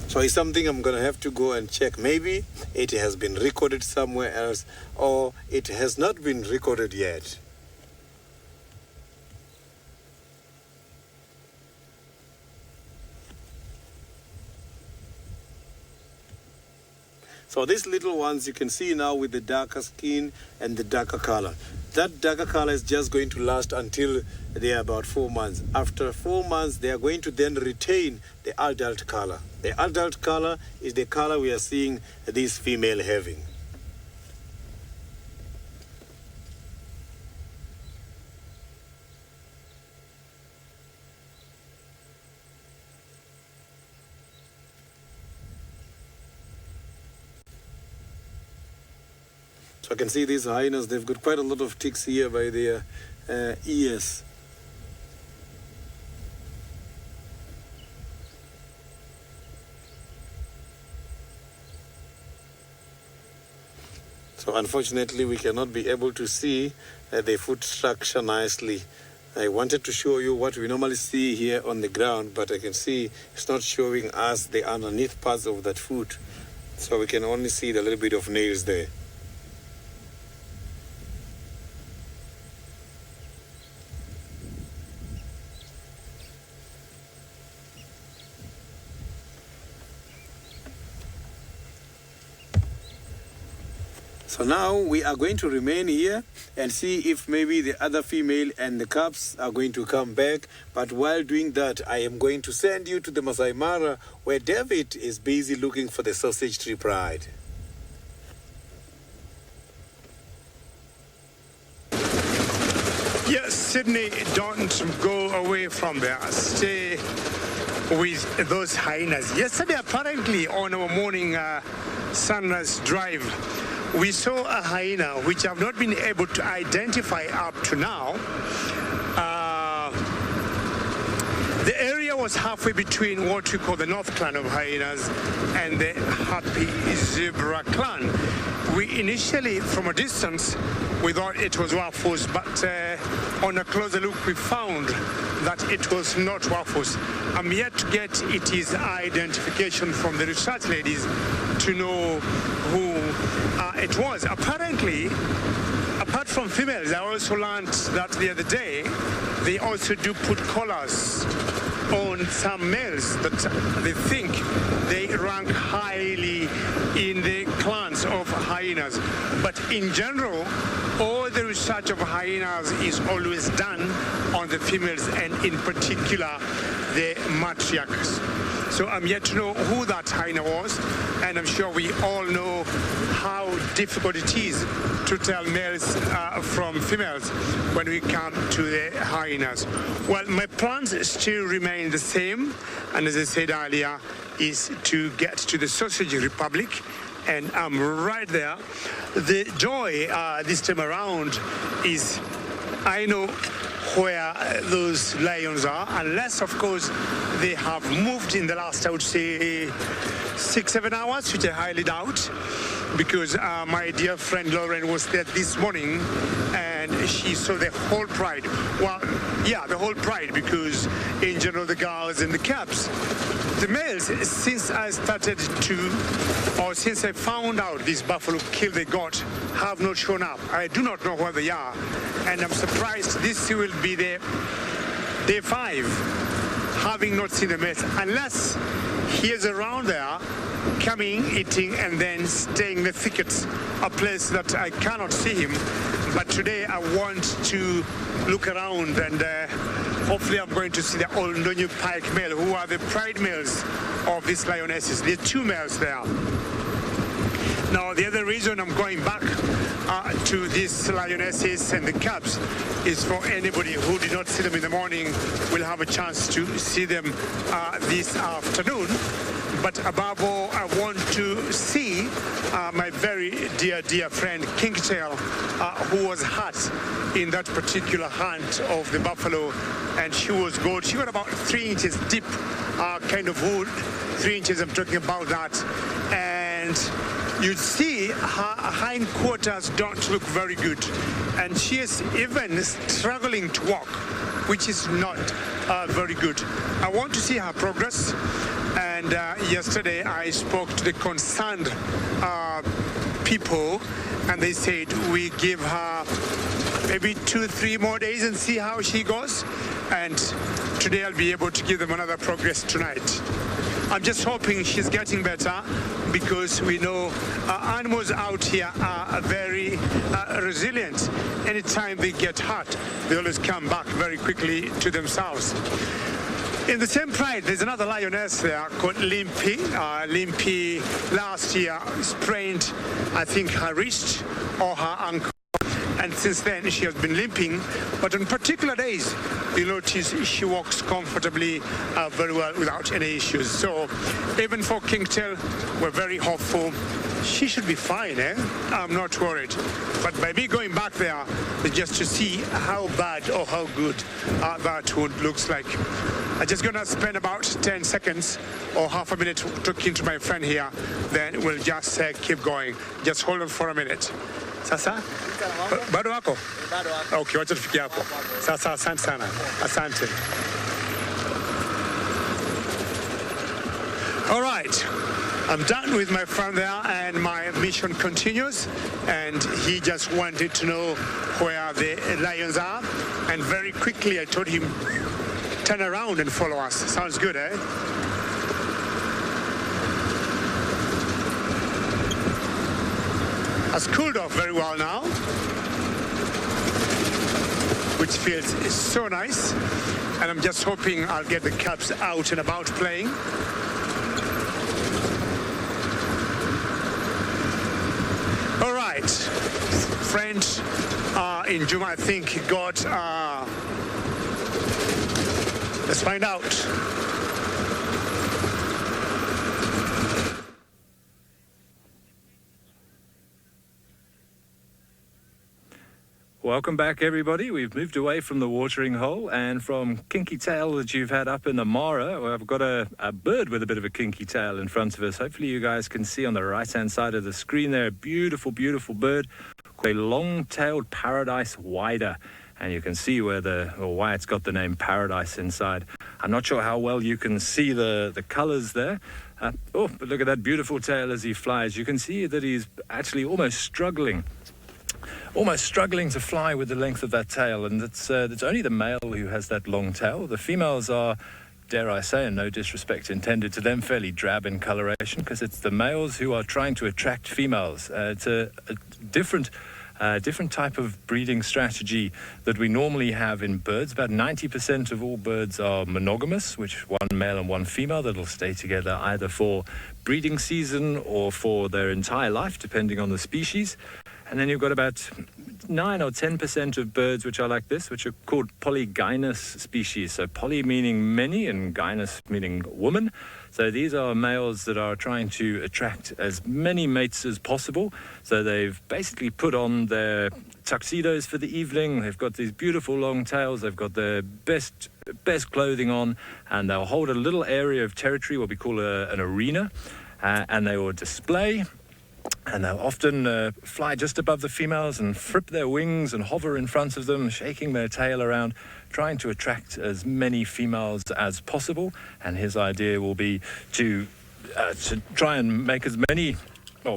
So it's something I'm going to have to go and check. Maybe it has been recorded somewhere else, or it has not been recorded yet. So these little ones you can see now with the darker skin and the darker color. That darker color is just going to last until they are about 4 months. After 4 months, they are going to then retain the adult color. The adult color is the color we are seeing this female having. So I can see these hyenas, they've got quite a lot of ticks here by their ears. So unfortunately we cannot be able to see the foot structure nicely. I wanted to show you what we normally see here on the ground, but I can see it's not showing us the underneath parts of that foot. So we can only see the little bit of nails there. So now we are going to remain here and see if maybe the other female and the cubs are going to come back. But while doing that, I am going to send you to the Maasai Mara, where David is busy looking for the sausage tree pride. Yes, Sydney, don't go away from there. Stay with those hyenas. Yesterday, apparently, on our morning sunrise drive, we saw a hyena which I've not been able to identify up to now. The area was halfway between what we call the North Clan of hyenas and the Happy Zebra Clan. We initially, from a distance, we thought it was Waffles, but on a closer look, we found that it was not Waffles. I'm yet to get its identification from the research ladies to know who it was. Apparently, apart from females, I also learned that the other day, they also do put collars on some males that they think they rank highly in the clans of hyenas. But in general, all the research of hyenas is always done on the females, and in particular the matriarchs. So I'm yet to know who that hyena was, and I'm sure we all know how difficult it is to tell males from females when we come to the hyenas. Well, my plans still remain the same, and as I said earlier, is to get to the Sausage Republic, and I'm right there. The joy this time around is I know where those lions are, unless, of course, they have moved in the last, I would say, 6-7 hours, which I highly doubt, because my dear friend Lauren was there this morning and she saw the whole pride. Well, yeah, the whole pride, because in general, the girls and the cubs, the males, since I found out this buffalo kill they got, have not shown up. I do not know where they are, and I'm surprised this will be the day 5, having not seen the males, unless he is around there, coming, eating, and then staying in the thickets, a place that I cannot see him. But today I want to look around, and hopefully I'm going to see the Oldonyo Pike male, who are the pride males of these lionesses. There are 2 males there. Now, the other reason I'm going back to these lionesses and the cubs is for anybody who did not see them in the morning will have a chance to see them this afternoon. But above all, I want to see my very dear friend Kinky Tail, who was hurt in that particular hunt of the buffalo, and she was good. She got about 3 inches deep kind of wound. 3 inches, I'm talking about that. And you see her hindquarters don't look very good, and she is even struggling to walk, which is not very good. I want to see her progress, and yesterday I spoke to the concerned people, and they said we give her maybe 2-3 more days and see how she goes, and today I'll be able to give them another progress tonight. I'm just hoping she's getting better, because we know animals out here are very resilient. Anytime they get hurt, they always come back very quickly to themselves. In the same pride, there's another lioness there called Limpy. Limpy last year sprained, I think, her wrist or her ankle, and since then she has been limping. But on particular days, you notice she walks comfortably very well without any issues. So even for Kinky Tail, we're very hopeful. She should be fine, I'm not worried. But by me going back there, just to see how bad or how good that wound looks like. I'm just going to spend about 10 seconds or half a minute talking to my friend here. Then we'll just keep going. Just hold on for a minute. Sasa? Bado wako? Bado wako. Okay, wacha tufikie hapo. Sasa, asante sana. Asante. All right. I'm done with my friend there, and my mission continues. And he just wanted to know where the lions are. And very quickly I told him, turn around and follow us. Sounds good, eh? has cooled off very well now, which feels so nice. And I'm just hoping I'll get the cubs out and about playing. All right, French in Juma, I think, got, let's find out. Welcome back, everybody. We've moved away from the watering hole and from Kinky Tail that you've had up in the Mara. Well, I've got a bird with a bit of a kinky tail in front of us. Hopefully you guys can see on the right-hand side of the screen there, a beautiful, beautiful bird called a long-tailed paradise wider. And you can see why it's got the name paradise inside. I'm not sure how well you can see the colors there. But look at that beautiful tail as he flies. You can see that he's actually almost struggling to fly with the length of that tail, and it's only the male who has that long tail. The females are, dare I say, and no disrespect intended to them, fairly drab in coloration, because it's the males who are trying to attract females. It's a different type of breeding strategy that we normally have in birds. About 90% of all birds are monogamous, which one male and one female that'll stay together either for breeding season or for their entire life, depending on the species. And then you've got about 9 or 10% of birds which are like this, which are called polygynous species. So poly meaning many and gynous meaning woman. So these are males that are trying to attract as many mates as possible. So they've basically put on their tuxedos for the evening. They've got these beautiful long tails. They've got their best clothing on, and they'll hold a little area of territory, what we call an arena, and they will display. And they'll often fly just above the females and flip their wings and hover in front of them, shaking their tail around, trying to attract as many females as possible. And his idea will be to try and make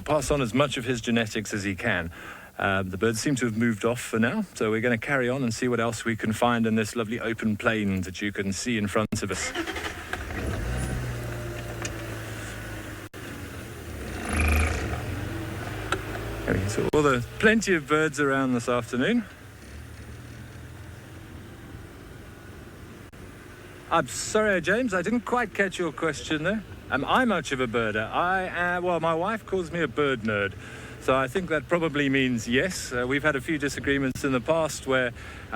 pass on as much of his genetics as he can. The birds seem to have moved off for now, so we're going to carry on and see what else we can find in this lovely open plain that you can see in front of us. So there's plenty of birds around this afternoon. I'm sorry, James, I didn't quite catch your question there. Am I much of a birder? My wife calls me a bird nerd. So I think that probably means yes. We've had a few disagreements in the past where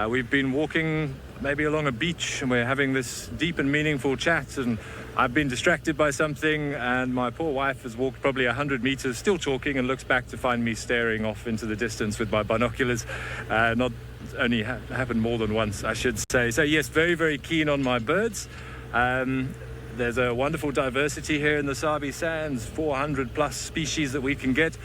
we've been walking maybe along a beach and we're having this deep and meaningful chat, and I've been distracted by something, and my poor wife has walked probably 100 meters still talking and looks back to find me staring off into the distance with my binoculars. Not only happened more than once, I should say. So yes, very, very keen on my birds. There's a wonderful diversity here in the Sabi Sands, 400 plus species that we can get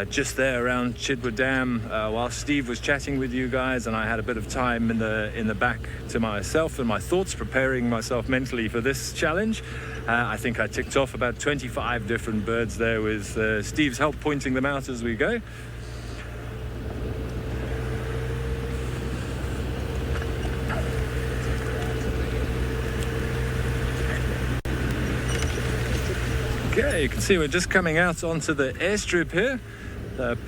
just there around Chidwa Dam. While Steve was chatting with you guys, and I had a bit of time in the back to myself and my thoughts, preparing myself mentally for this challenge. I think I ticked off about 25 different birds there with Steve's help pointing them out as we go. Okay, you can see we're just coming out onto the airstrip here.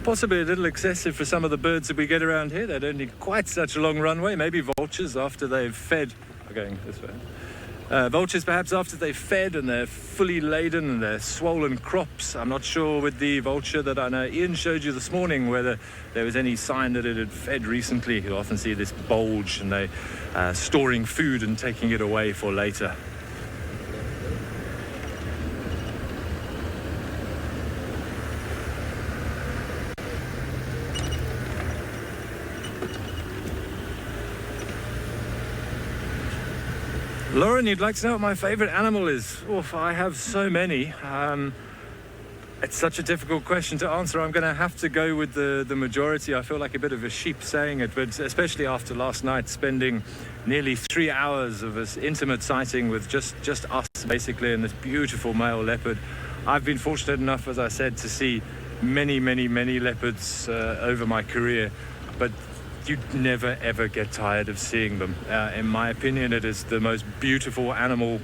Possibly a little excessive for some of the birds that we get around here. They don't need quite such a long runway. Maybe vultures after they've fed. We're going this way. Vultures perhaps after they've fed and they're fully laden and they're swollen crops. I'm not sure with the vulture that I know Ian showed you this morning whether there was any sign that it had fed recently. You'll often see this bulge and they storing food and taking it away for later. Lauren, you'd like to know what my favourite animal is? Oof, I have so many. It's such a difficult question to answer. I'm going to have to go with the majority. I feel like a bit of a sheep saying it, but especially after last night spending nearly 3 hours of this intimate sighting with just us, basically, and this beautiful male leopard. I've been fortunate enough, as I said, to see many, many, many leopards over my career, but you never ever get tired of seeing them. In my opinion, it is the most beautiful animal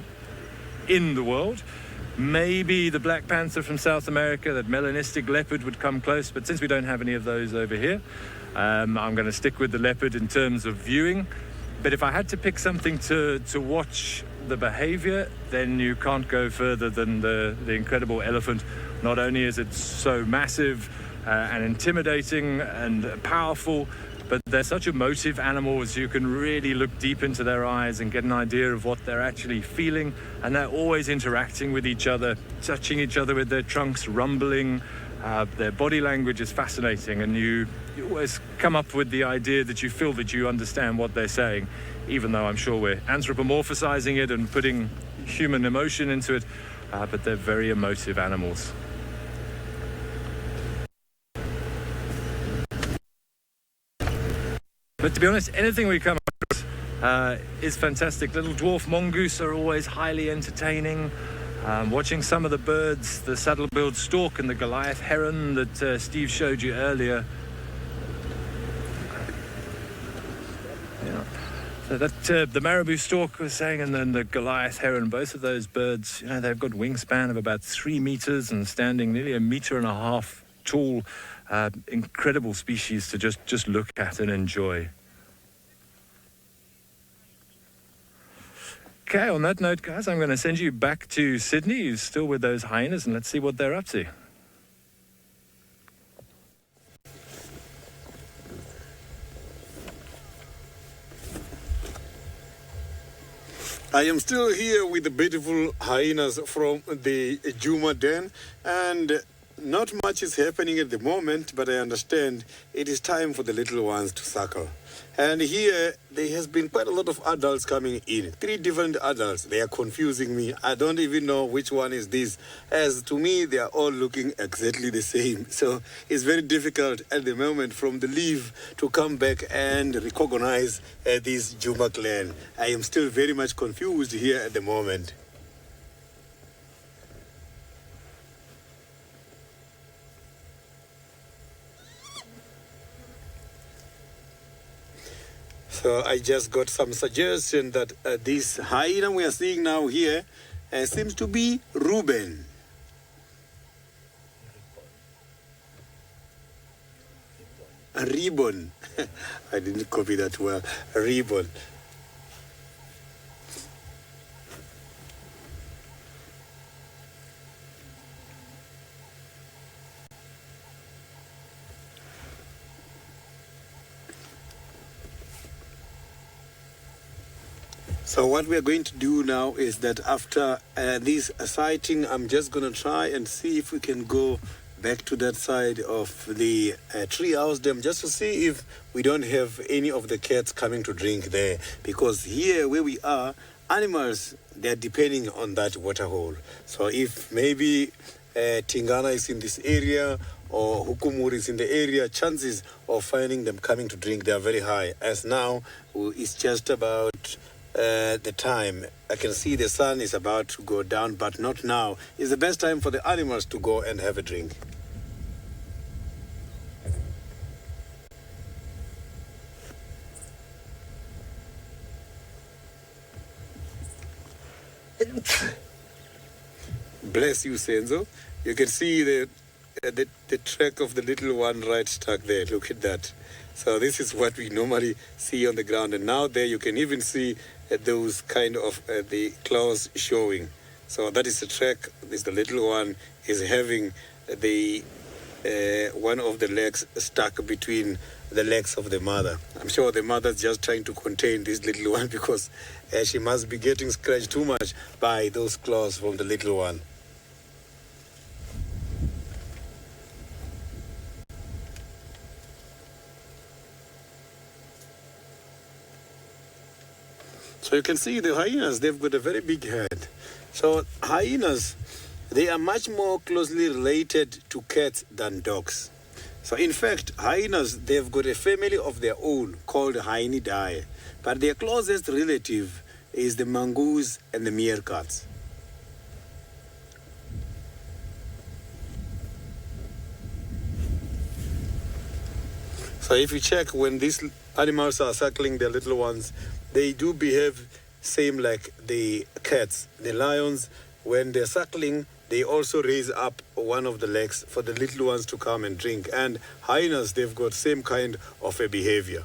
in the world. Maybe the black panther from South America, that melanistic leopard would come close, but since we don't have any of those over here, I'm going to stick with the leopard in terms of viewing. But if I had to pick something to watch the behavior, then you can't go further than the incredible elephant. Not only is it so massive and intimidating and powerful, but they're such emotive animals. You can really look deep into their eyes and get an idea of what they're actually feeling. And they're always interacting with each other, touching each other with their trunks, rumbling. Their body language is fascinating, and you always come up with the idea that you feel that you understand what they're saying, even though I'm sure we're anthropomorphizing it and putting human emotion into it, but they're very emotive animals. But to be honest, anything we come across is fantastic. Little dwarf mongoose are always highly entertaining. Watching some of the birds, the saddle-billed stork and the Goliath heron that Steve showed you earlier. Yeah. So that the marabou stork was saying, and then the Goliath heron, both of those birds, they've got wingspan of about 3 meters and standing nearly 1.5 meters tall. Incredible species to just look at and enjoy. Okay, on that note, guys, I'm going to send you back to Sydney. You're still with those hyenas, and let's see what they're up to. I am still here with the beautiful hyenas from the Juma Den, and not much is happening at the moment, but I understand it is time for the little ones to suckle. And here, there has been quite a lot of adults coming in. 3 different adults. They are confusing me. I don't even know which one is this. As to me, they are all looking exactly the same. So it's very difficult at the moment from the leave to come back and recognize this Juma clan. I am still very much confused here at the moment. So I just got some suggestion that this hyena we are seeing now here seems to be Reuben. A ribbon. I didn't copy that well. A ribbon. So what we are going to do now is that after this sighting, I'm just going to try and see if we can go back to that side of the treehouse dam just to see if we don't have any of the cats coming to drink there. Because here where we are, animals, they're depending on that water hole. So if maybe Tingana is in this area or Hukumur is in the area, chances of finding them coming to drink, they are very high. As now, it's just about the time. I can see the sun is about to go down, but not now. It's the best time for the animals to go and have a drink. Bless you, Senzo. You can see the track of the little one right stuck there. Look at that. So this is what we normally see on the ground. And now there you can even see those kind of the claws showing. So that is the track. This the little one is having the one of the legs stuck between the legs of the mother. I'm sure the mother's just trying to contain this little one because she must be getting scratched too much by those claws from the little one. So you can see the hyenas, they've got a very big head. So hyenas, they are much more closely related to cats than dogs. So in fact, hyenas, they've got a family of their own called Hyenidae. But their closest relative is the mongoose and the meerkats. So if you check when these animals are suckling their little ones, they do behave same like the cats. The lions, when they're suckling, they also raise up one of the legs for the little ones to come and drink. And hyenas, they've got same kind of a behavior.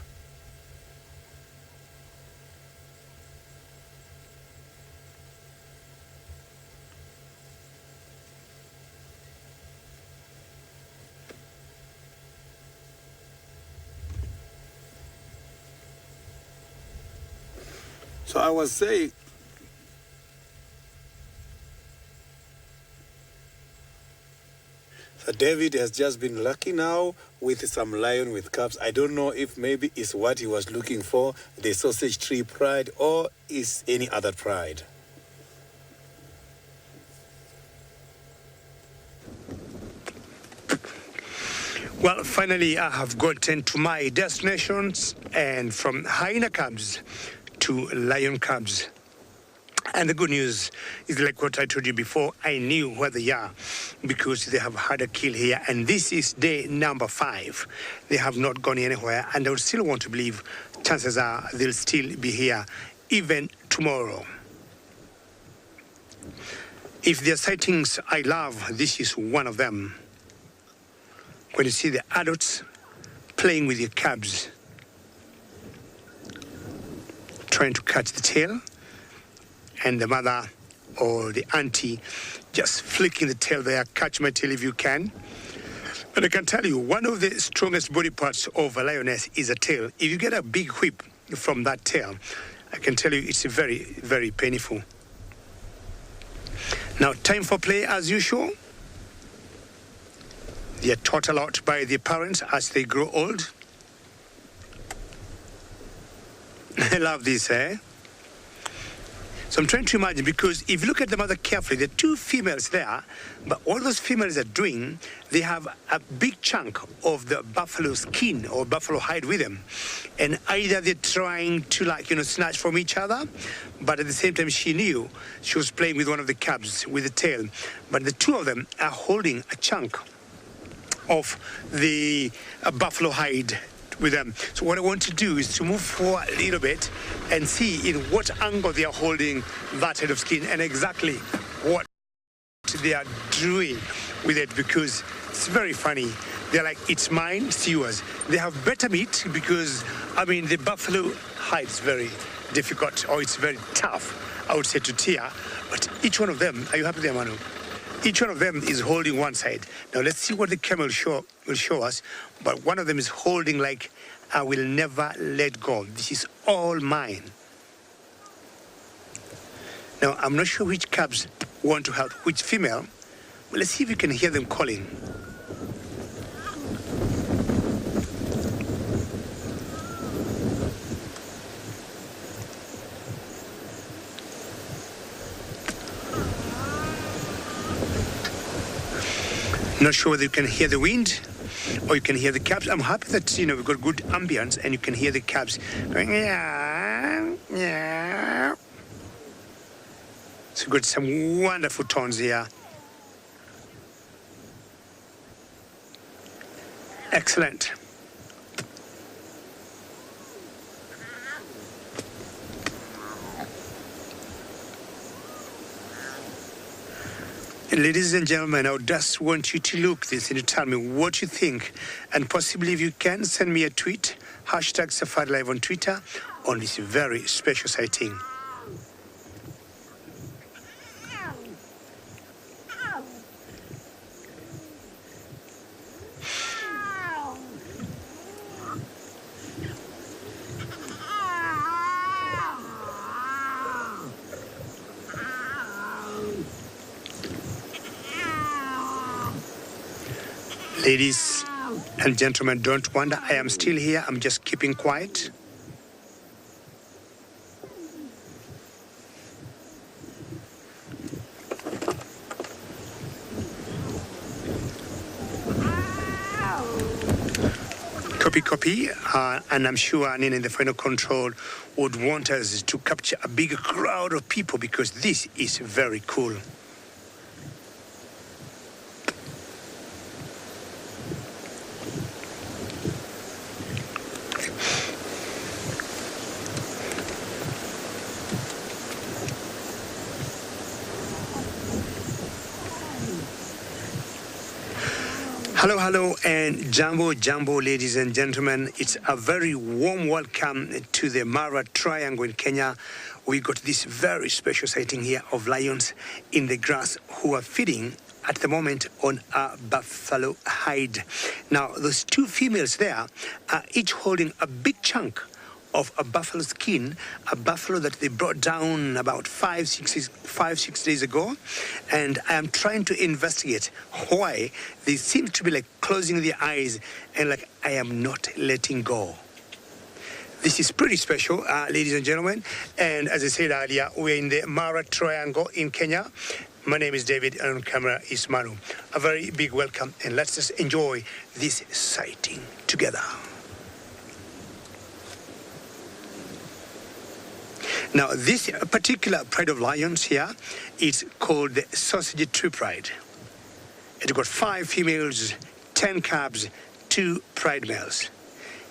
So I was saying, so David has just been lucky now with some lion with cubs. I don't know if maybe it's what he was looking for, the sausage tree pride, or is any other pride. Well, finally, I have gotten to my destinations, and from hyena cubs to lion cubs. And the good news is, like what I told you before, I knew where they are because they have had a kill here. And this is day number 5. They have not gone anywhere, and I would still want to believe chances are they'll still be here even tomorrow. If there are sightings I love, this is one of them. When you see the adults playing with your cubs, trying to catch the tail, and the mother or the auntie just flicking the tail there, catch my tail if you can. And I can tell you, one of the strongest body parts of a lioness is a tail. If you get a big whip from that tail, I can tell you it's very, very painful. Now, time for play as usual. They are taught a lot by their parents as they grow old. I love this, eh? So I'm trying to imagine, because if you look at the mother carefully, there are 2 females there, but all those females are doing, they have a big chunk of the buffalo skin or buffalo hide with them. And either they're trying to snatch from each other, but at the same time she knew she was playing with one of the cubs with the tail. But the 2 of them are holding a chunk of the buffalo hide with them. So what I want to do is to move forward a little bit and see in what angle they are holding that head of skin and exactly what they are doing with it, because it's very funny. They're like, it's mine, it's yours. They have better meat because, the buffalo hide is very difficult, or it's very tough, I would say, to tear. But each one of them, are you happy there, Manu? Each one of them is holding one side. Now let's see what the camera will show us. But one of them is holding like, I will never let go. This is all mine. Now I'm not sure which cubs want to help which female. But let's see if we can hear them calling. Not sure whether you can hear the wind or you can hear the cubs. I'm happy that, we've got good ambience and you can hear the cubs going, yeah, yeah. So we've got some wonderful tones here. Excellent. Ladies and gentlemen, I just want you to look this and to tell me what you think. And possibly, if you can, send me a tweet, #SafariLive on Twitter, on this very special sighting. Ladies and gentlemen, don't wonder, I am still here. I'm just keeping quiet. Copy. And I'm sure Nina in the final control would want us to capture a bigger crowd of people because this is very cool. Hello, and Jumbo, ladies and gentlemen. It's a very warm welcome to the Mara Triangle in Kenya. We got this very special sighting here of lions in the grass who are feeding at the moment on a buffalo hide. Now, those two females there are each holding a big chunk of a buffalo skin, a buffalo that they brought down about 5-6 days ago. And I am trying to investigate why they seem to be like closing their eyes and like, I am not letting go. This is pretty special, ladies and gentlemen. And as I said earlier, we're in the Mara Triangle in Kenya. My name is David, and on camera is Manu. A very big welcome, and let's just enjoy this sighting together. Now, this particular pride of lions here is called the Sausage Tree Pride. It's got 5 females, 10 calves, 2 pride males.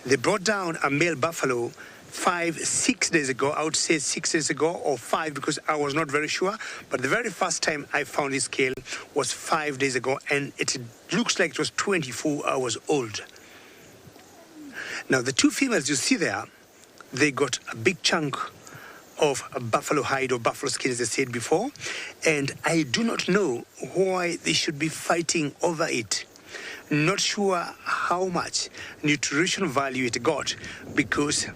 They brought down a male buffalo 6 days ago. I would say 6 days ago or 5 because I was not very sure. But the very first time I found this scale was 5 days ago, and it looks like it was 24 hours old. Now, the 2 females you see there, they got a big chunk of a buffalo hide or buffalo skin, as I said before, and I do not know why they should be fighting over it. Not sure how much nutritional value it got, because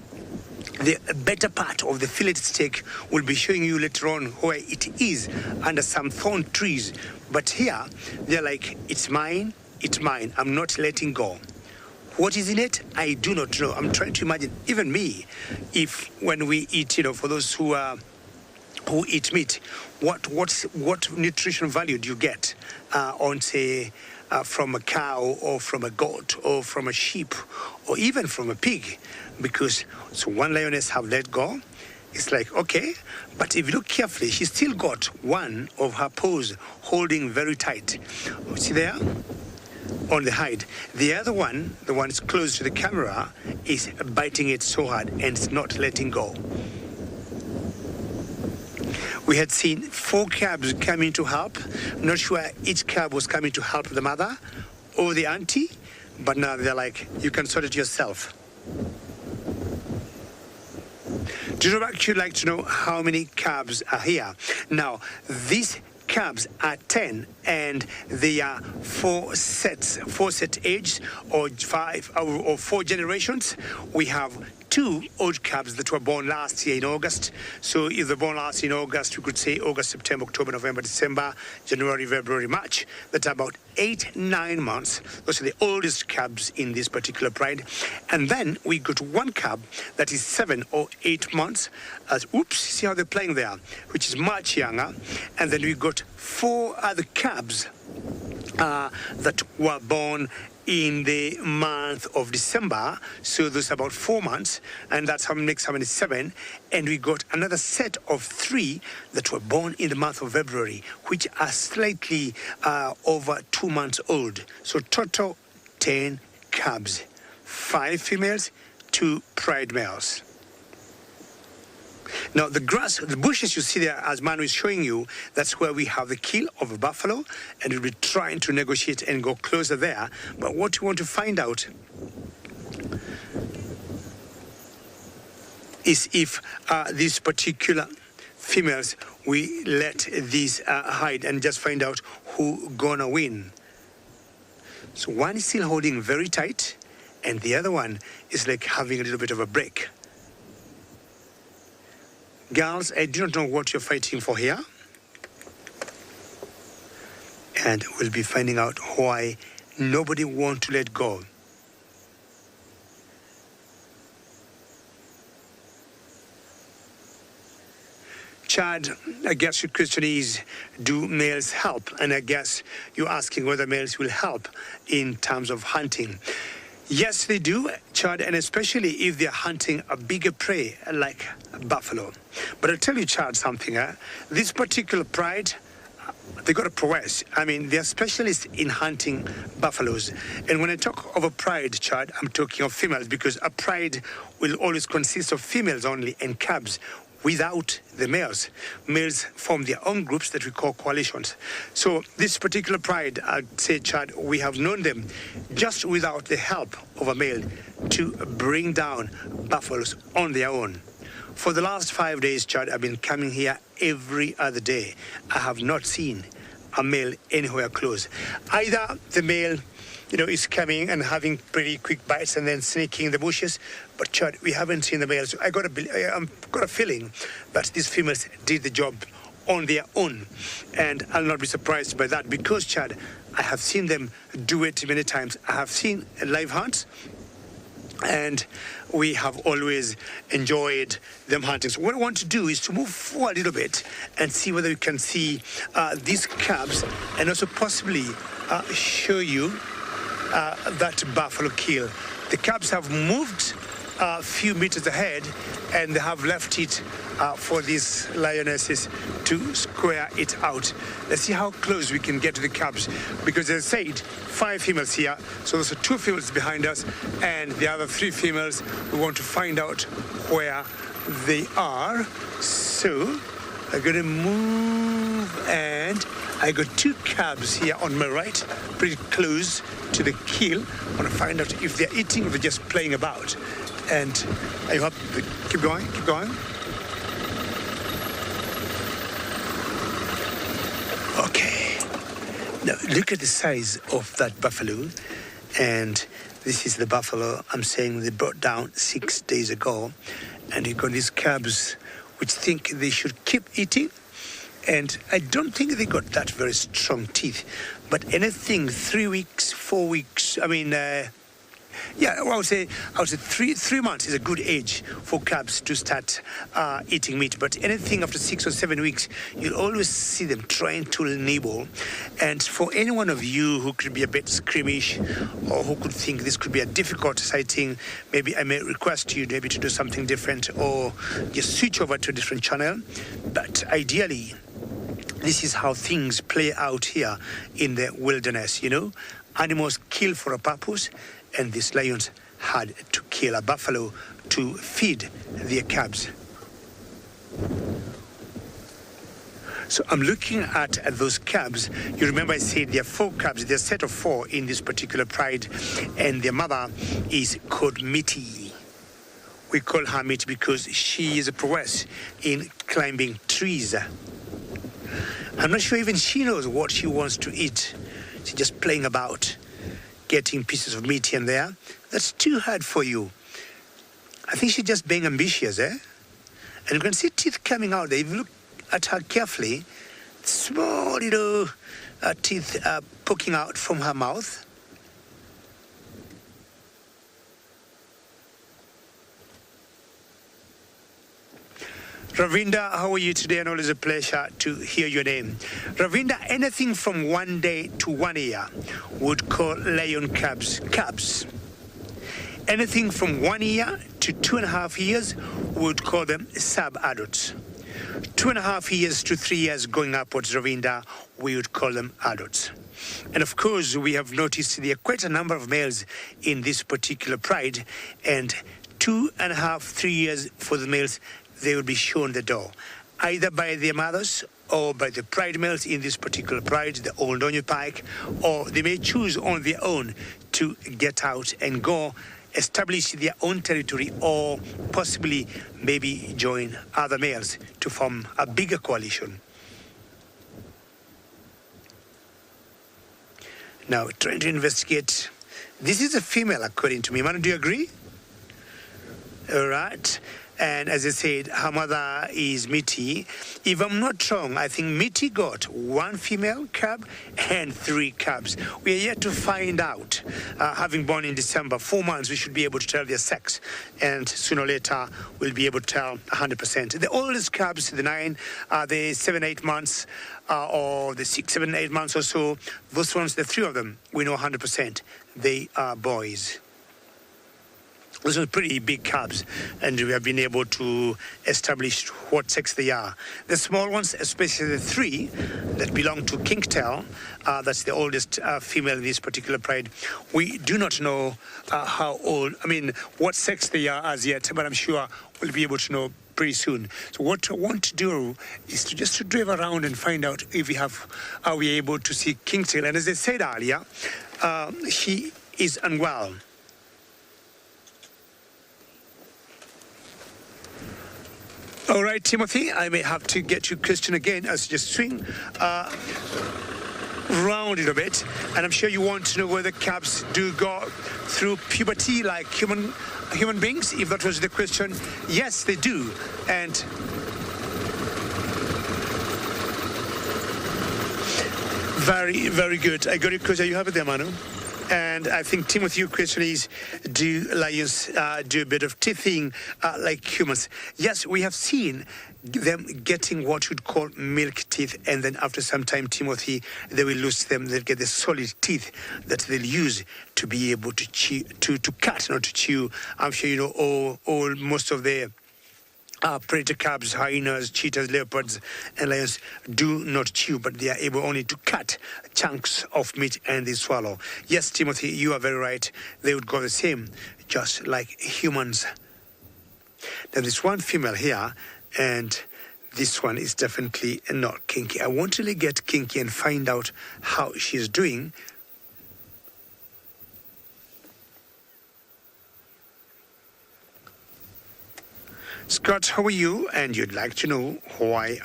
the better part of the fillet steak will be showing you later on where it is, under some thorn trees. But here, they're like, it's mine, I'm not letting go. What is in it? I do not know. I'm trying to imagine, even me, if when we eat, for those who eat meat, what nutritional value do you get on, say, from a cow or from a goat or from a sheep or even from a pig? Because so one lioness have let go. It's like, okay, but if you look carefully, she still got one of her paws holding very tight. See there? On the hide. The other one, the one that's close to the camera, is biting it so hard and it's not letting go. We had seen 4 calves coming to help. Not sure each calf was coming to help the mother or the auntie, but now they're like, you can sort it yourself. Do you actually like to know how many calves are here? Now, these calves are 10, and they are 4 set age, or 5 or 4 generations. We have 2 old calves that were born last year in August. So if they're born last year in August, we could say August, September, October, November, December, January, February, March. That's about 8-9 months. Those are the oldest calves in this particular pride. And then we got 1 calf that is 7 or 8 months. See how they're playing there, which is much younger. And then we got 4 other calves that were born in the month of December, so those are about 4 months, and that's how it makes 7. And we got another set of 3 that were born in the month of February, which are slightly over 2 months old. So total 10 calves, 5 females, 2 pride males. Now, the bushes you see there, as Manu is showing you, that's where we have the kill of a buffalo, and we'll be trying to negotiate and go closer there. But what we want to find out is if these particular females, we let these hide and just find out who gonna win. So one is still holding very tight, and the other one is like having a little bit of a break. Girls, I do not know what you're fighting for here. And we'll be finding out why nobody wants to let go. Chad, I guess your question is, do males help? And I guess you're asking whether males will help in terms of hunting. Yes, they do, Chad, and especially if they're hunting a bigger prey like buffalo. But I'll tell you, Chad, something. This particular pride, they got a prowess. I mean, they're specialists in hunting buffaloes. And when I talk of a pride, Chad, I'm talking of females, because a pride will always consist of females only and calves. without the males. Males form their own groups that we call coalitions. So this particular pride, I'd say, Chad, we have known them just without the help of a male to bring down buffaloes on their own. For the last 5 days, Chad, I've been coming here every other day. I have not seen a male anywhere close. Either the male, is coming and having pretty quick bites and then sneaking in the bushes, but Chad, we haven't seen the males. I've got a feeling that these females did the job on their own, and I'll not be surprised by that because, Chad, I have seen them do it many times. I have seen live hunts, and we have always enjoyed them hunting. So what I want to do is to move forward a little bit and see whether we can see these cubs and also possibly show you that buffalo kill. The cubs have moved a few meters ahead and they have left it for these lionesses to square it out. Let's see how close we can get to the cubs, because as I said, 5 females here, so there's 2 females behind us, and the other 3 females, we want to find out where they are. So I'm gonna move, and I got 2 cubs here on my right, pretty close to the kill. I want to find out if they're eating or they're just playing about. And I hope, keep going. Okay. Now look at the size of that buffalo. And this is the buffalo I'm saying they brought down 6 days ago. And you got these cubs which think they should keep eating. And I don't think they got that very strong teeth. But anything 3 weeks, 4 weeks, I would say 3 months is a good age for cubs to start eating meat. But anything after 6 or 7 weeks, you'll always see them trying to nibble. And for any one of you who could be a bit squeamish or who could think this could be a difficult sighting, maybe I may request you maybe to do something different or just switch over to a different channel. But ideally, this is how things play out here in the wilderness, Animals kill for a purpose, and these lions had to kill a buffalo to feed their cubs. So I'm looking at those cubs. You remember I said there are 4 cubs. There's a set of 4 in this particular pride, and their mother is called Mitty. We call her Mitty because she is a prowess in climbing trees. I'm not sure even she knows what she wants to eat. She's just playing about, getting pieces of meat here and there. That's too hard for you. I think she's just being ambitious, And you can see teeth coming out there. If you look at her carefully, small little teeth poking out from her mouth. Ravinda, how are you today? And always a pleasure to hear your name. Ravinda, anything from 1 day to 1 year would call lion cubs cubs. Anything from 1 year to 2.5 years would call them sub-adults. 2.5 years to 3 years going upwards, Ravinda, we would call them adults. And of course, we have noticed there are quite a number of males in this particular pride, and 2.5, 3 years for the males, they will be shown the door, either by their mothers or by the pride males in this particular pride, the Old Donyo Pike, or they may choose on their own to get out and go establish their own territory or possibly maybe join other males to form a bigger coalition. Now, trying to investigate. This is a female, according to me. Manu, do you agree? All right. And as I said, her mother is Mitty. If I'm not wrong, I think Mitty got 1 female cub and 3 cubs. We are yet to find out. Having born in December, 4 months, we should be able to tell their sex. And sooner or later, we'll be able to tell 100%. The oldest cubs, the 9, the 7, 8 months, or the 6, 7, 8 months or so, those ones, the 3 of them, we know 100%. They are boys. Those are pretty big cubs, and we have been able to establish what sex they are. The small ones, especially the 3 that belong to Kinky Tail, that's the oldest female in this particular pride. We do not know how old, what sex they are as yet, but I'm sure we'll be able to know pretty soon. So what I want to do is to drive around and find out if are we able to see Kinky Tail. And as I said earlier, he is unwell. All right, Timothy, I may have to get your question again as you just swing round it a bit. And I'm sure you want to know whether cubs do go through puberty like human beings. If that was the question, yes, they do. And very, very good. I got your question. You have it there, Manu. And I think, Timothy, your question is, do lions do a bit of teething like humans? Yes, we have seen them getting what you'd call milk teeth, and then after some time, Timothy, they will lose them. They'll get the solid teeth that they'll use to be able to chew, to cut, not to chew. I'm sure you know most of the predator cubs, hyenas, cheetahs, leopards, and lions do not chew, but they are able only to cut chunks of meat and they swallow. Yes, Timothy, you are very right. They would go the same, just like humans. Now, there's one female here, and this one is definitely not Kinky. I want to really get Kinky and find out how she's doing. Scott, how are you? And you'd like to know why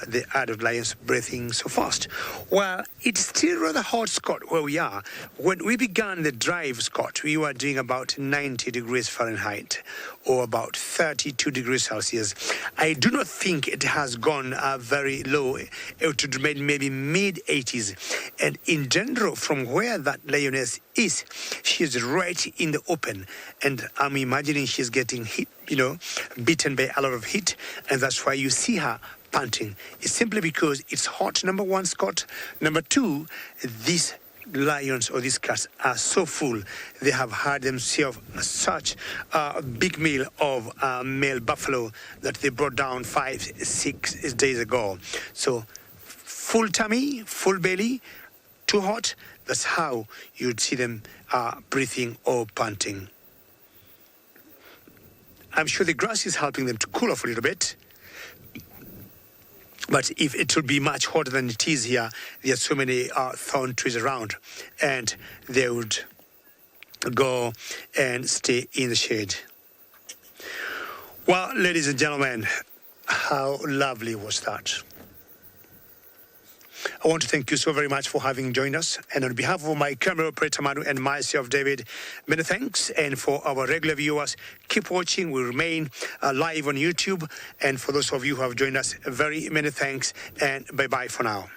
the adult lions breathing so fast? Well, it's still rather hot, Scott, where we are. When we began the drive, Scott, we were doing about 90 degrees Fahrenheit or about 32 degrees Celsius. I do not think it has gone very low. It would remain maybe mid-80s. And in general, from where that lioness is, she is right in the open. And I'm imagining she's getting hit, beaten by a lot of heat, and that's why you see her panting. It's simply because it's hot, number one, Scott. Number two, these lions or these cats are so full. They have had themselves such a big meal of male buffalo that they brought down 5-6 days ago. So full tummy, full belly, too hot. That's how you'd see them breathing or panting. I'm sure the grass is helping them to cool off a little bit. But if it would be much hotter than it is here, there are so many thorn trees around, and they would go and stay in the shade. Well, ladies and gentlemen, how lovely was that? I want to thank you so very much for having joined us. And on behalf of my camera operator, Manu, and myself, David, many thanks. And for our regular viewers, keep watching. We remain live on YouTube. And for those of you who have joined us, very many thanks. And bye-bye for now.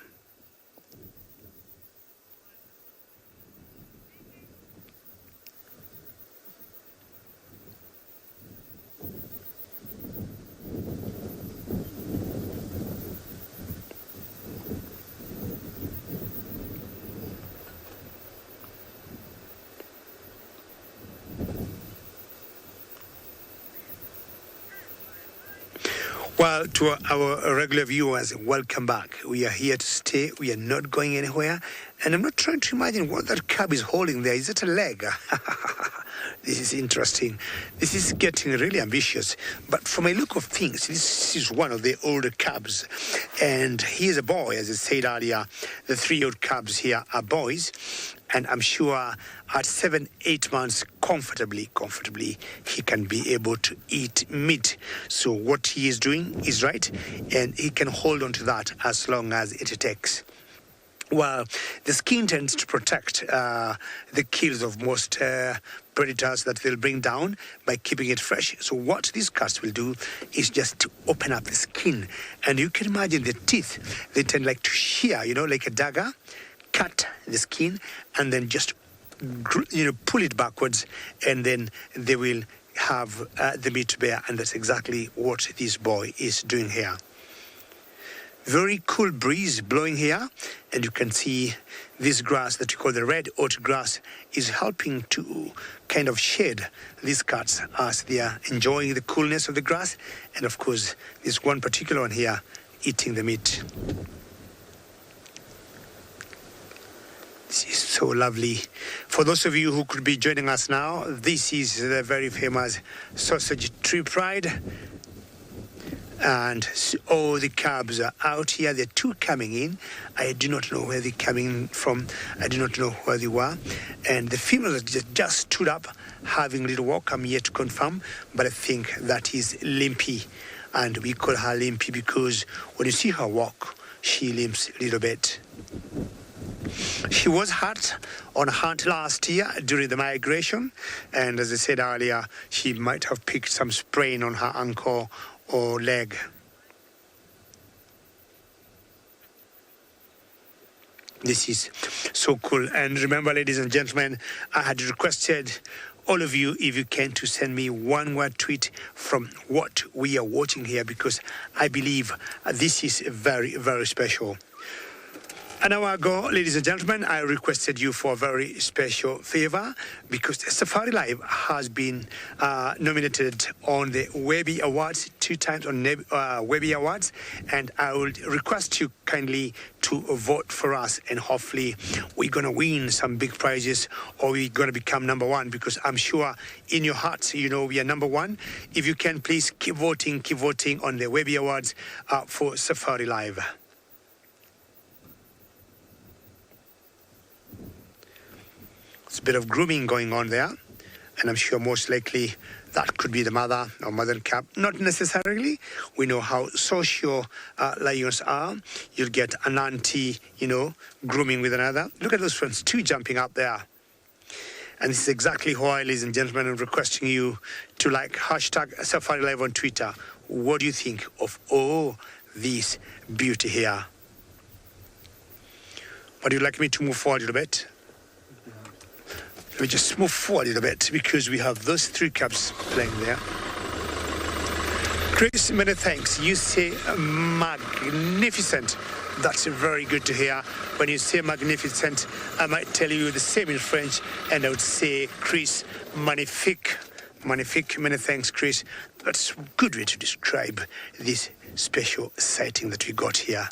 Well, to our regular viewers, welcome back. We are here to stay. We are not going anywhere. And I'm not trying to imagine what that cub is holding there. Is it a leg? This is interesting. This is getting really ambitious. But from a look of things, this is one of the older cubs. And he is a boy, as I said earlier. The 3 old cubs here are boys. And I'm sure at 7-8 months, comfortably, he can be able to eat meat. So what he is doing is right, and he can hold on to that as long as it takes. Well, the skin tends to protect the kills of most predators that they'll bring down by keeping it fresh. So what these cats will do is just to open up the skin. And you can imagine the teeth, they tend like to shear, like a dagger, cut the skin, and then just pull it backwards, and then they will have the meat to bear. And that's exactly what this boy is doing here. Very cool breeze blowing here, and you can see this grass that we call the red oat grass is helping to kind of shade these cats as they are enjoying the coolness of the grass, and of course this one particular one here eating the meat. This is so lovely. For those of you who could be joining us now, this is the very famous sausage tree pride. And all the cubs are out here. There are two coming in. I do not know where they're coming from. I do not know where they were. And the female just stood up, having a little walk. I'm yet to confirm, but I think that is Limpy. And we call her Limpy because when you see her walk, she limps a little bit. She was hurt on a hunt last year during the migration, and as I said earlier, she might have picked some sprain on her ankle or leg. This is so cool. And remember, ladies and gentlemen, I had requested all of you, if you can, to send me one word tweet from what we are watching here, because I believe this is very, very special. An hour ago, ladies and gentlemen, I requested you for a very special favor because Safari Live has been nominated on the Webby Awards 2 times on Webby Awards, and I would request you kindly to vote for us, and hopefully we're going to win some big prizes, or we're going to become number one, because I'm sure in your hearts, you know, we are number one. If you can, please keep voting on the Webby Awards for Safari Live. It's a bit of grooming going on there, and I'm sure most likely that could be the mother or mother cub. Not necessarily. We know how social lions are. You'll get an auntie, grooming with another. Look at those friends, two jumping up there. And this is exactly why, ladies and gentlemen, I'm requesting you to hashtag Safari Live on Twitter. What do you think of all this beauty here? Would you like me to move forward a little bit? Let me just move forward a little bit because we have those three cubs playing there. Chris, many thanks. You say magnificent. That's very good to hear. When you say magnificent, I might tell you the same in French, and I would say, Chris, magnifique. Magnifique. Many thanks, Chris. That's a good way to describe this special sighting that we got here.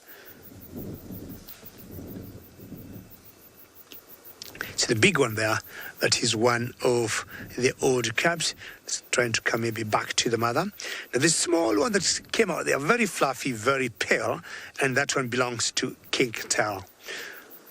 So the big one there, that is one of the old cubs. It's trying to come maybe back to the mother. Now the small one that came out, they are very fluffy, very pale, and that one belongs to Kinky Tail.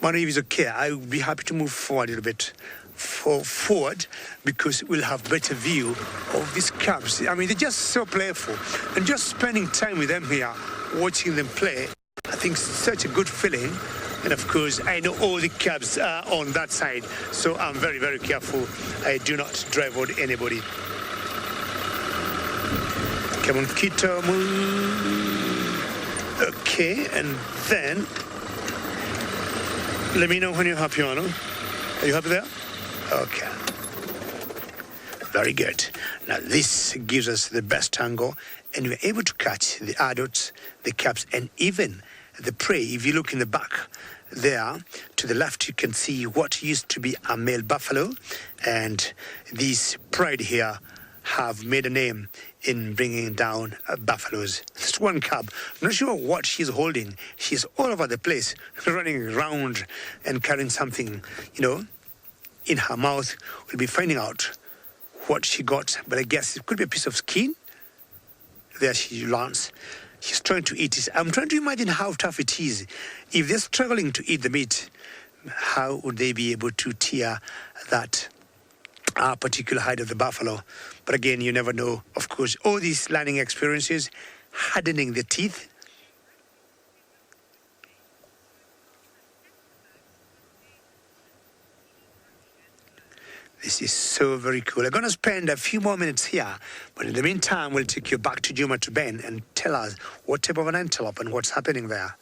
One of you is okay. I would be happy to move forward a little bit forward because we'll have better view of these cubs. I mean, they're just so playful, and just spending time with them here, watching them play, I think it's such a good feeling. And of course, I know all the cubs are on that side, so I'm very, very careful. I do not drive on anybody. Come on, Kito, move. Okay, and then let me know when you're happy, Arno. Are you happy there? Okay. Very good. Now this gives us the best angle, and we're able to catch the adults, the cubs, and even the prey. If you look in the back there, to the left, you can see what used to be a male buffalo, and these pride here have made a name in bringing down buffaloes. Just one cub. I'm not sure what she's holding. She's all over the place, running around and carrying something, in her mouth. We'll be finding out what she got, but I guess it could be a piece of skin. There she lands. She's trying to eat it. I'm trying to imagine how tough it is. If they're struggling to eat the meat, how would they be able to tear that particular hide of the buffalo? But again, you never know. Of course, all these learning experiences, hardening the teeth. This is so very cool. I'm going to spend a few more minutes here, but in the meantime, we'll take you back to Juma to Ben and tell us what type of an antelope and what's happening there.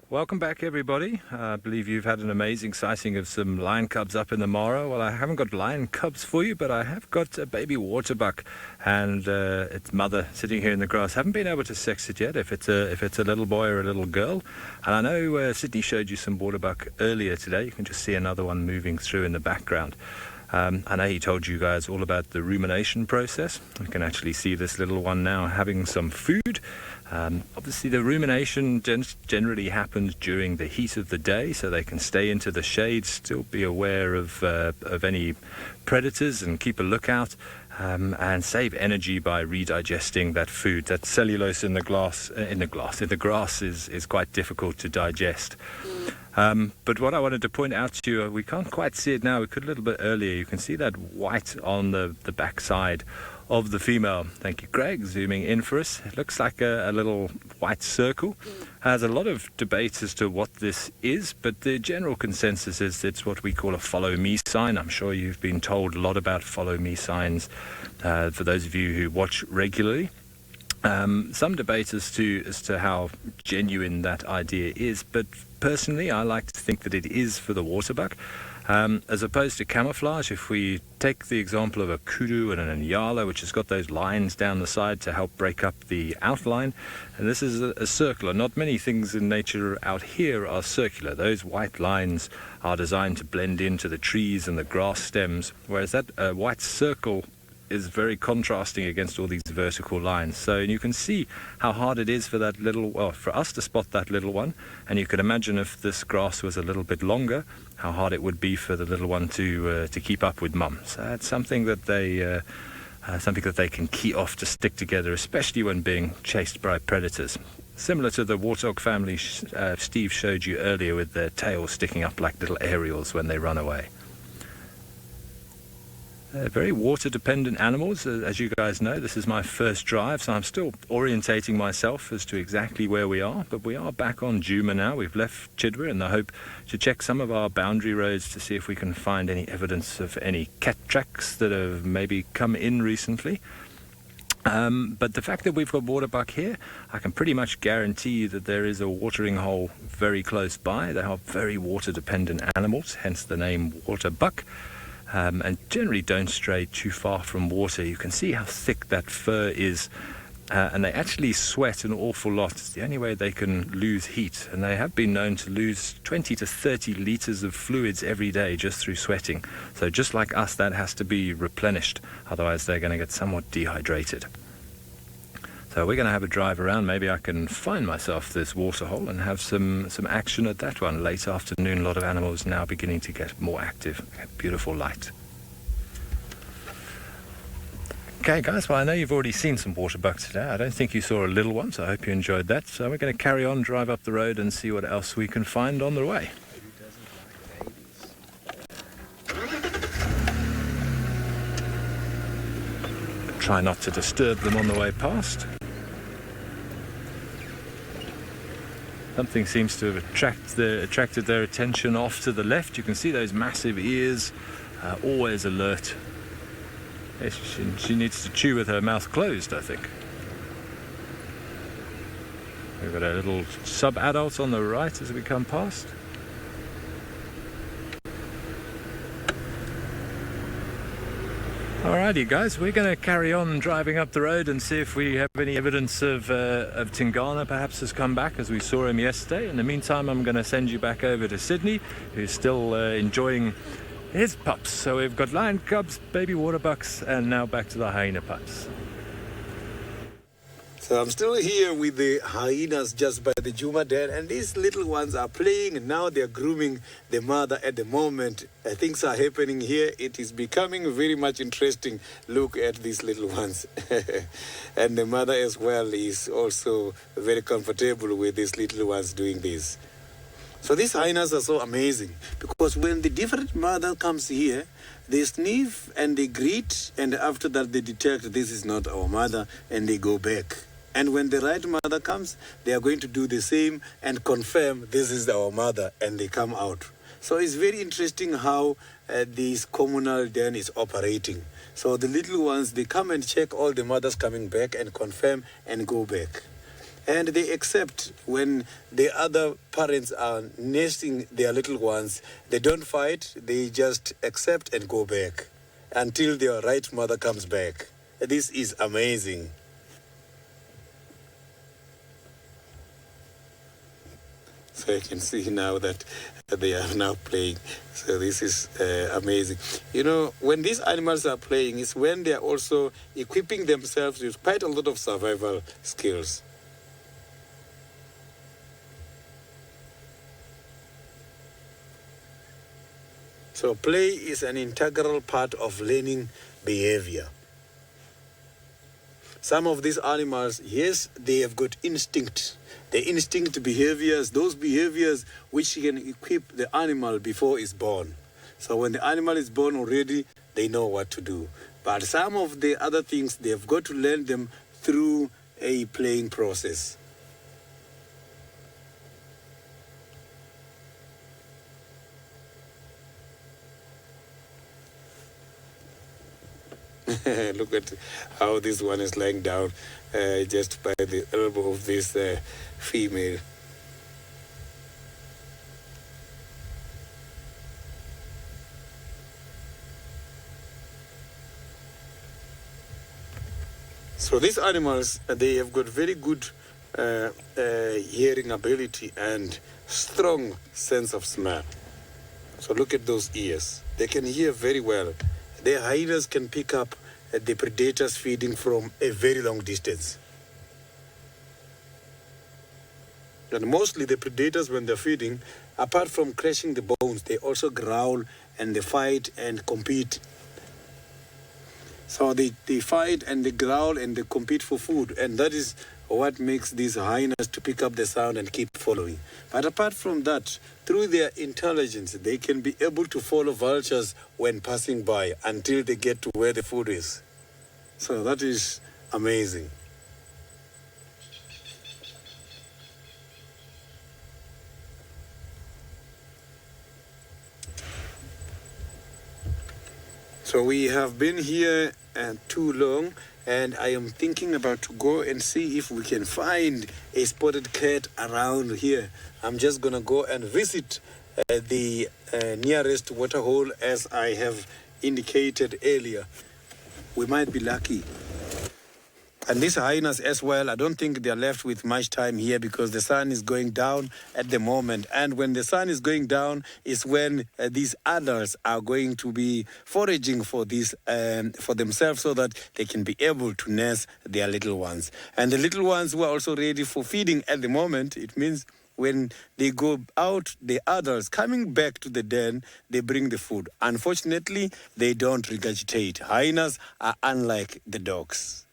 Welcome back, everybody. I believe you've had an amazing sighting of some lion cubs up in the Mara. Well, I haven't got lion cubs for you, but I have got a baby waterbuck and its mother sitting here in the grass. Haven't been able to sex it yet, if it's a little boy or a little girl. And I know Sydney showed you some waterbuck earlier today. You can just see another one moving through in the background. I know he told you guys all about the rumination process. You can actually see this little one now having some food. Obviously, the rumination generally happens during the heat of the day, so they can stay into the shade, still be aware of any predators and keep a lookout, and save energy by redigesting that food. That cellulose in the grass is quite difficult to digest. But what I wanted to point out to you, we can't quite see it now. We could a little bit earlier. You can see that white on the backside of the female. Thank you, Greg. Zooming in for us. It looks like a little white circle. There's a lot of debate as to what this is, but the general consensus is it's what we call a follow me sign. I'm sure you've been told a lot about follow me signs for those of you who watch regularly. Some debate as to how genuine that idea is, but personally I like to think that it is for the waterbuck. As opposed to camouflage, if we take the example of a kudu and an nyala, which has got those lines down the side to help break up the outline, and this is a circular. Not many things in nature out here are circular. Those white lines are designed to blend into the trees and the grass stems, whereas that white circle is very contrasting against all these vertical lines. So you can see how hard it is for for us to spot that little one, and you can imagine if this grass was a little bit longer, how hard it would be for the little one to keep up with mum. So that's something that they can key off to stick together, especially when being chased by predators. Similar to the warthog family Steve showed you earlier, with their tails sticking up like little aerials when they run away. Very water-dependent animals, as you guys know. This is my first drive, so I'm still orientating myself as to exactly where we are. But we are back on Djuma now. We've left Chidwa in the hope to check some of our boundary roads to see if we can find any evidence of any cat tracks that have maybe come in recently. But the fact that we've got Waterbuck here, I can pretty much guarantee you that there is a watering hole very close by. They are very water-dependent animals, hence the name Waterbuck. And generally don't stray too far from water. You can see how thick that fur is, and they actually sweat an awful lot. It's the only way they can lose heat, and they have been known to lose 20 to 30 litres of fluids every day just through sweating. So just like us, that has to be replenished, otherwise they're going to get somewhat dehydrated. So we're going to have a drive around. Maybe I can find myself this waterhole and have some action at that one. Late afternoon, a lot of animals now beginning to get more active. Beautiful light. Okay, guys, well, I know you've already seen some waterbuck today. I don't think you saw a little one, so I hope you enjoyed that. So we're going to carry on, drive up the road and see what else we can find on the way. Try not to disturb them on the way past. Something seems to have attracted their attention off to the left. You can see those massive ears, always alert. Yes, she needs to chew with her mouth closed, I think. We've got a little sub-adult on the right as we come past. Alrighty, guys, we're going to carry on driving up the road and see if we have any evidence of Tingana perhaps has come back, as we saw him yesterday. In the meantime, I'm going to send you back over to Sydney, who's still enjoying his pups. So we've got lion cubs, baby waterbucks, and now back to the hyena pups. So I'm still here with the hyenas just by the Djuma Den, and these little ones are playing, and now they're grooming the mother at the moment. Things are happening here. It is becoming very much interesting. Look at these little ones. And the mother as well is also very comfortable with these little ones doing this. So these hyenas are so amazing, because when the different mother comes here, they sniff and they greet, and after that they detect this is not our mother, and they go back. And when the right mother comes, they are going to do the same and confirm this is our mother, and they come out. So it's very interesting how this communal den is operating. So the little ones, they come and check all the mothers coming back and confirm and go back. And they accept when the other parents are nesting their little ones. They don't fight, they just accept and go back until their right mother comes back. This is amazing. So you can see now that they are now playing. So this is amazing. You know, when these animals are playing, it's when they are also equipping themselves with quite a lot of survival skills. So play is an integral part of learning behavior. Some of these animals, yes, they have got instinct. The instinct behaviors, those behaviors which can equip the animal before it's born. So when the animal is born already, they know what to do. But some of the other things, they have got to learn them through a playing process. Look at how this one is lying down just by the elbow of this female. So these animals, they have got very good hearing ability and strong sense of smell. So look at those ears. They can hear very well. The hyenas can pick up the predators feeding from a very long distance. And mostly the predators, when they're feeding, apart from crashing the bones, they also growl and they fight and compete. So they fight and they growl and they compete for food. And that is what makes these hyenas to pick up the sound and keep following. But apart from that, through their intelligence, they can be able to follow vultures when passing by until they get to where the food is. So that is amazing. So we have been here too long, and I am thinking about to go and see if we can find a spotted cat around here. I'm just going to go and visit the nearest waterhole as I have indicated earlier. We might be lucky. And these hyenas as well, I don't think they're left with much time here because the sun is going down at the moment. And when the sun is going down is when these adults are going to be foraging for this for themselves so that they can be able to nurse their little ones. And the little ones who are also ready for feeding at the moment, it means when they go out, the adults coming back to the den, they bring the food. Unfortunately, they don't regurgitate. Hyenas are unlike the dogs.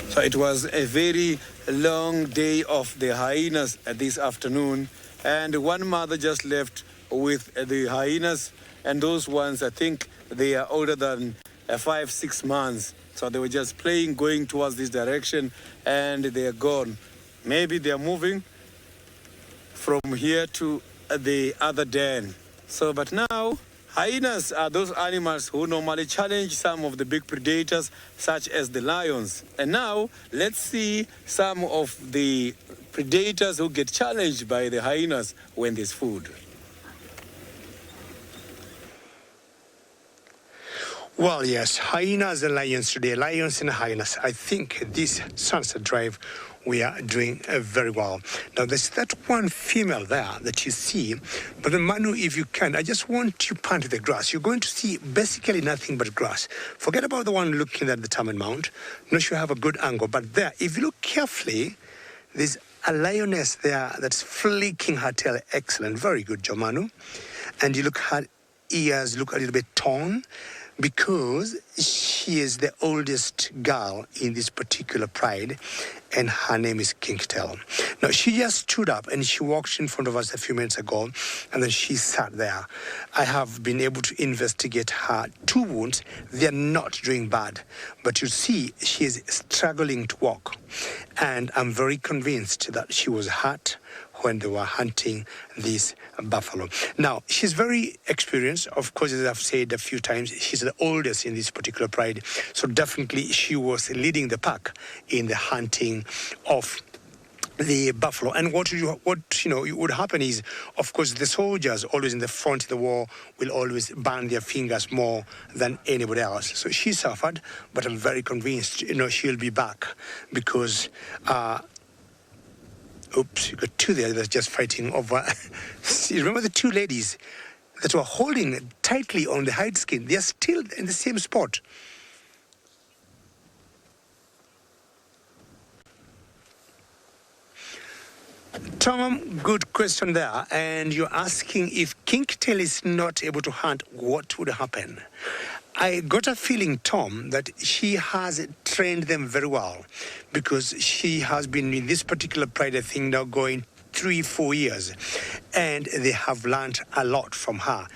So it was a very long day of the hyenas this afternoon, and one mother just left with the hyenas, and those ones, I think they are older than 5-6 months. So they were just playing, going towards this direction, and they are gone. Maybe they are moving from here to the other den. So, but now, hyenas are those animals who normally challenge some of the big predators, such as the lions. And now, let's see some of the predators who get challenged by the hyenas when there's food. Well, yes, hyenas and lions today, lions and hyenas. I think this sunset drive we are doing very well. Now, there's that one female there that you see, but then Manu, if you can, I just want you to pan to the grass. You're going to see basically nothing but grass. Forget about the one looking at the Taman Mount. Not sure you have a good angle, but there, if you look carefully, there's a lioness there that's flicking her tail. Excellent, very good, Manu. And you look, her ears look a little bit torn, because she is the oldest girl in this particular pride, and her name is Kinky Tail. Now, she just stood up and she walked in front of us a few minutes ago, and then she sat there. I have been able to investigate her 2 wounds. They're not doing bad, but you see, she is struggling to walk, and I'm very convinced that she was hurt when they were hunting this buffalo. Now, she's very experienced. Of course, as I've said a few times, she's the oldest in this particular pride. So definitely she was leading the pack in the hunting of the buffalo. And what would happen is, of course, the soldiers always in the front of the war will always burn their fingers more than anybody else. So she suffered, but I'm very convinced, she'll be back because oops, you got 2 there that's just fighting over. See, remember the 2 ladies that were holding tightly on the hide skin? They're still in the same spot. Tom, good question there. And you're asking if Kinky Tail is not able to hunt, what would happen? I got a feeling, Tom, that she has trained them very well because she has been in this particular pride, I think, now going 3-4 years, and they have learned a lot from her.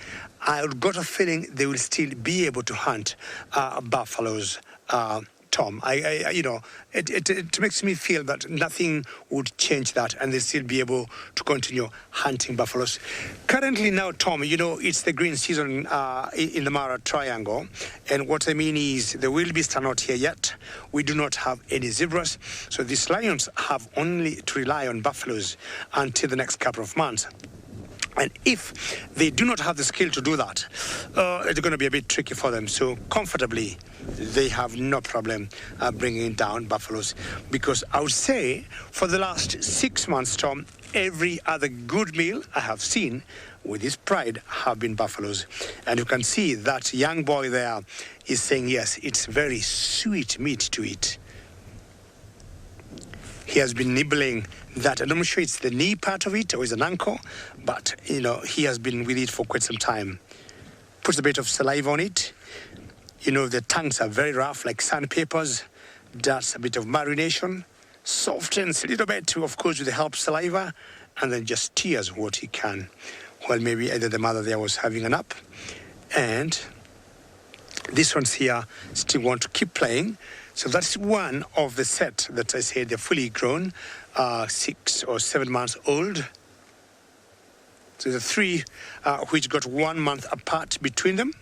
I got a feeling they will still be able to hunt buffaloes, Tom. It makes me feel that nothing would change that, and they'll still be able to continue hunting buffaloes. Currently now, Tom, it's the green season in the Mara Triangle, and what I mean is the wildebeest are not here yet. We do not have any zebras, so these lions have only to rely on buffaloes until the next couple of months. And if they do not have the skill to do that, it's going to be a bit tricky for them. So comfortably, they have no problem bringing down buffaloes. Because I would say for the last 6 months, Tom, every other good meal I have seen with this pride have been buffaloes. And you can see that young boy there is saying, yes, it's very sweet meat to eat. He has been nibbling that. I'm not sure it's the knee part of it or it's an ankle, but, he has been with it for quite some time. Puts a bit of saliva on it. The tongues are very rough, like sandpapers. Does a bit of marination. Softens a little bit, of course, with the help of saliva, and then just tears what he can. Well, maybe either the mother there was having a nap, and these ones here still want to keep playing. So that's one of the set that I said they're fully grown, 6 or 7 months old. So the 3 which got 1 month apart between them.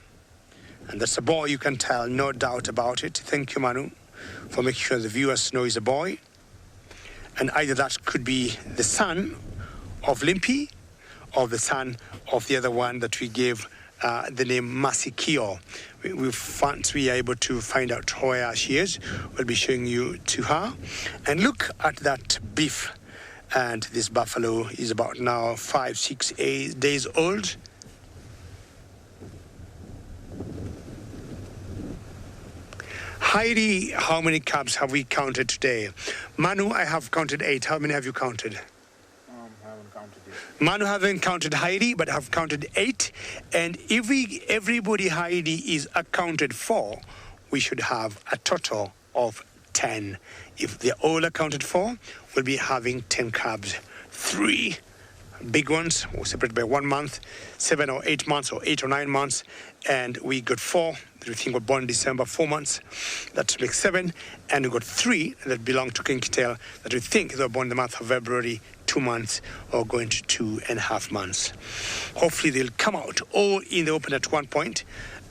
And that's a boy, you can tell, no doubt about it. Thank you, Manu, for making sure the viewers know he's a boy. And either that could be the son of Limpy or the son of the other one that we gave the name Masikio. Once we are able to find out where she is, we'll be showing you to her. And look at that beef. And this buffalo is about now 5, 6, 8 days old. Heidi, how many cubs have we counted today? Manu, I have counted 8. How many have you counted? I haven't counted yet. Manu haven't counted Heidi, but have counted 8. And if everybody Heidi is accounted for, we should have a total of 10. If they're all accounted for, we'll be having 10 cubs. 3 big ones, separated by 1 month, 7 or 8 months, or 8 or 9 months, and we got 4 that we think were born in December, 4 months. That makes 7, and we got 3 that belong to Kinky Tail that we think they were born in the month of February, 2 months, or going to 2.5 months. Hopefully they'll come out all in the open at one point,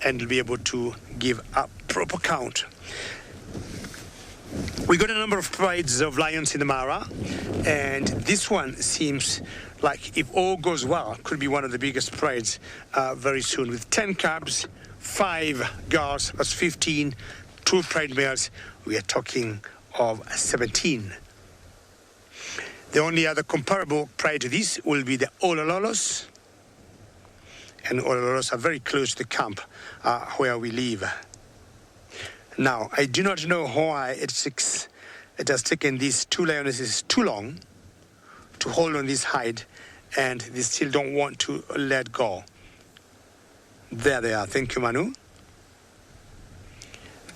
and we'll be able to give a proper count. We got a number of prides of lions in the Mara, and this one seems like, if all goes well, could be one of the biggest prides very soon. With 10 cubs, 5 girls, that's 15, 2 pride males, we are talking of 17. The only other comparable pride to this will be the Olololos, and Olololos are very close to the camp where we live. Now, I do not know why it has taken these 2 lionesses too long to hold on this hide, and they still don't want to let go. There they are. Thank you, Manu.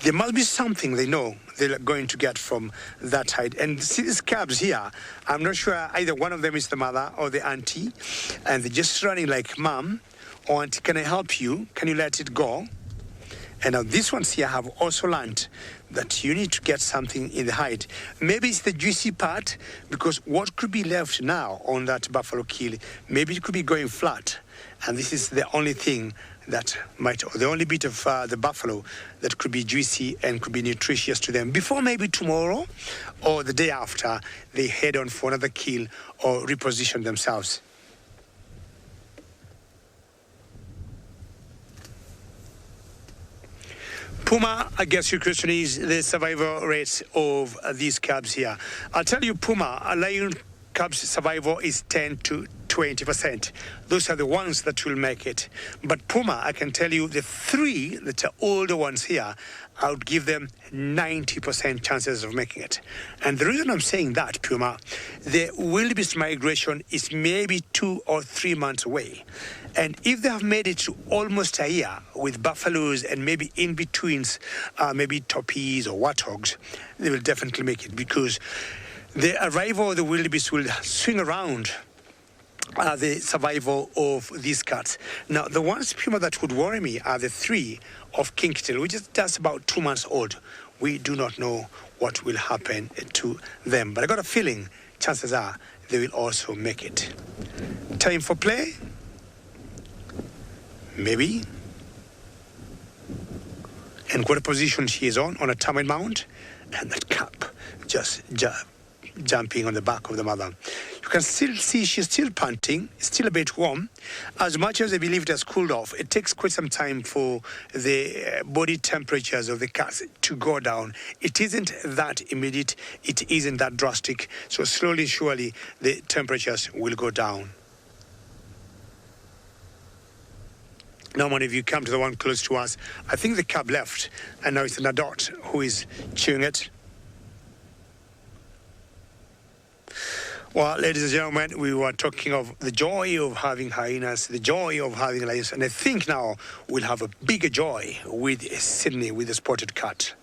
There must be something they know they're going to get from that hide. And see these cubs here, I'm not sure either one of them is the mother or the auntie, and they're just running like, Mom or Auntie, can I help you? Can you let it go? And now these ones here have also learned that you need to get something in the hide. Maybe it's the juicy part, because what could be left now on that buffalo kill, maybe it could be going flat. And this is the only thing that might, or the only bit of the buffalo that could be juicy and could be nutritious to them. Before maybe tomorrow or the day after, they head on for another kill or reposition themselves. Puma, I guess your question is the survival rates of these cubs here. I'll tell you, Puma, a lion cubs' survival is 10 to 20%. Those are the ones that will make it. But puma, I can tell you, the three that are older ones here, I would give them 90% chances of making it. And the reason I'm saying that, puma, the wildebeest migration is maybe 2 or 3 months away. And if they have made it to almost a year with buffaloes and maybe in-betweens, maybe toppies or warthogs, they will definitely make it, because the arrival of the wildebeest will swing around the survival of these cats. Now, the ones, puma, that would worry me are the three of Kinky Tail, which is just about 2 months old. We do not know what will happen to them, but I got a feeling chances are they will also make it. Time for play? Maybe. And what a position she is on a termite mound, and that cap just jumping on the back of the mother. You can still see she's still panting, still a bit warm. As much as I believe it has cooled off, it takes quite some time for the body temperatures of the cats to go down. It isn't that immediate, it isn't that drastic, so slowly, surely, the temperatures will go down. Normally, if you come to the one close to us, I think the cub left, and now it's an adult who is chewing it. Well, ladies and gentlemen, we were talking of the joy of having hyenas, the joy of having lions, and I think now we'll have a bigger joy with Sydney, with the spotted cat.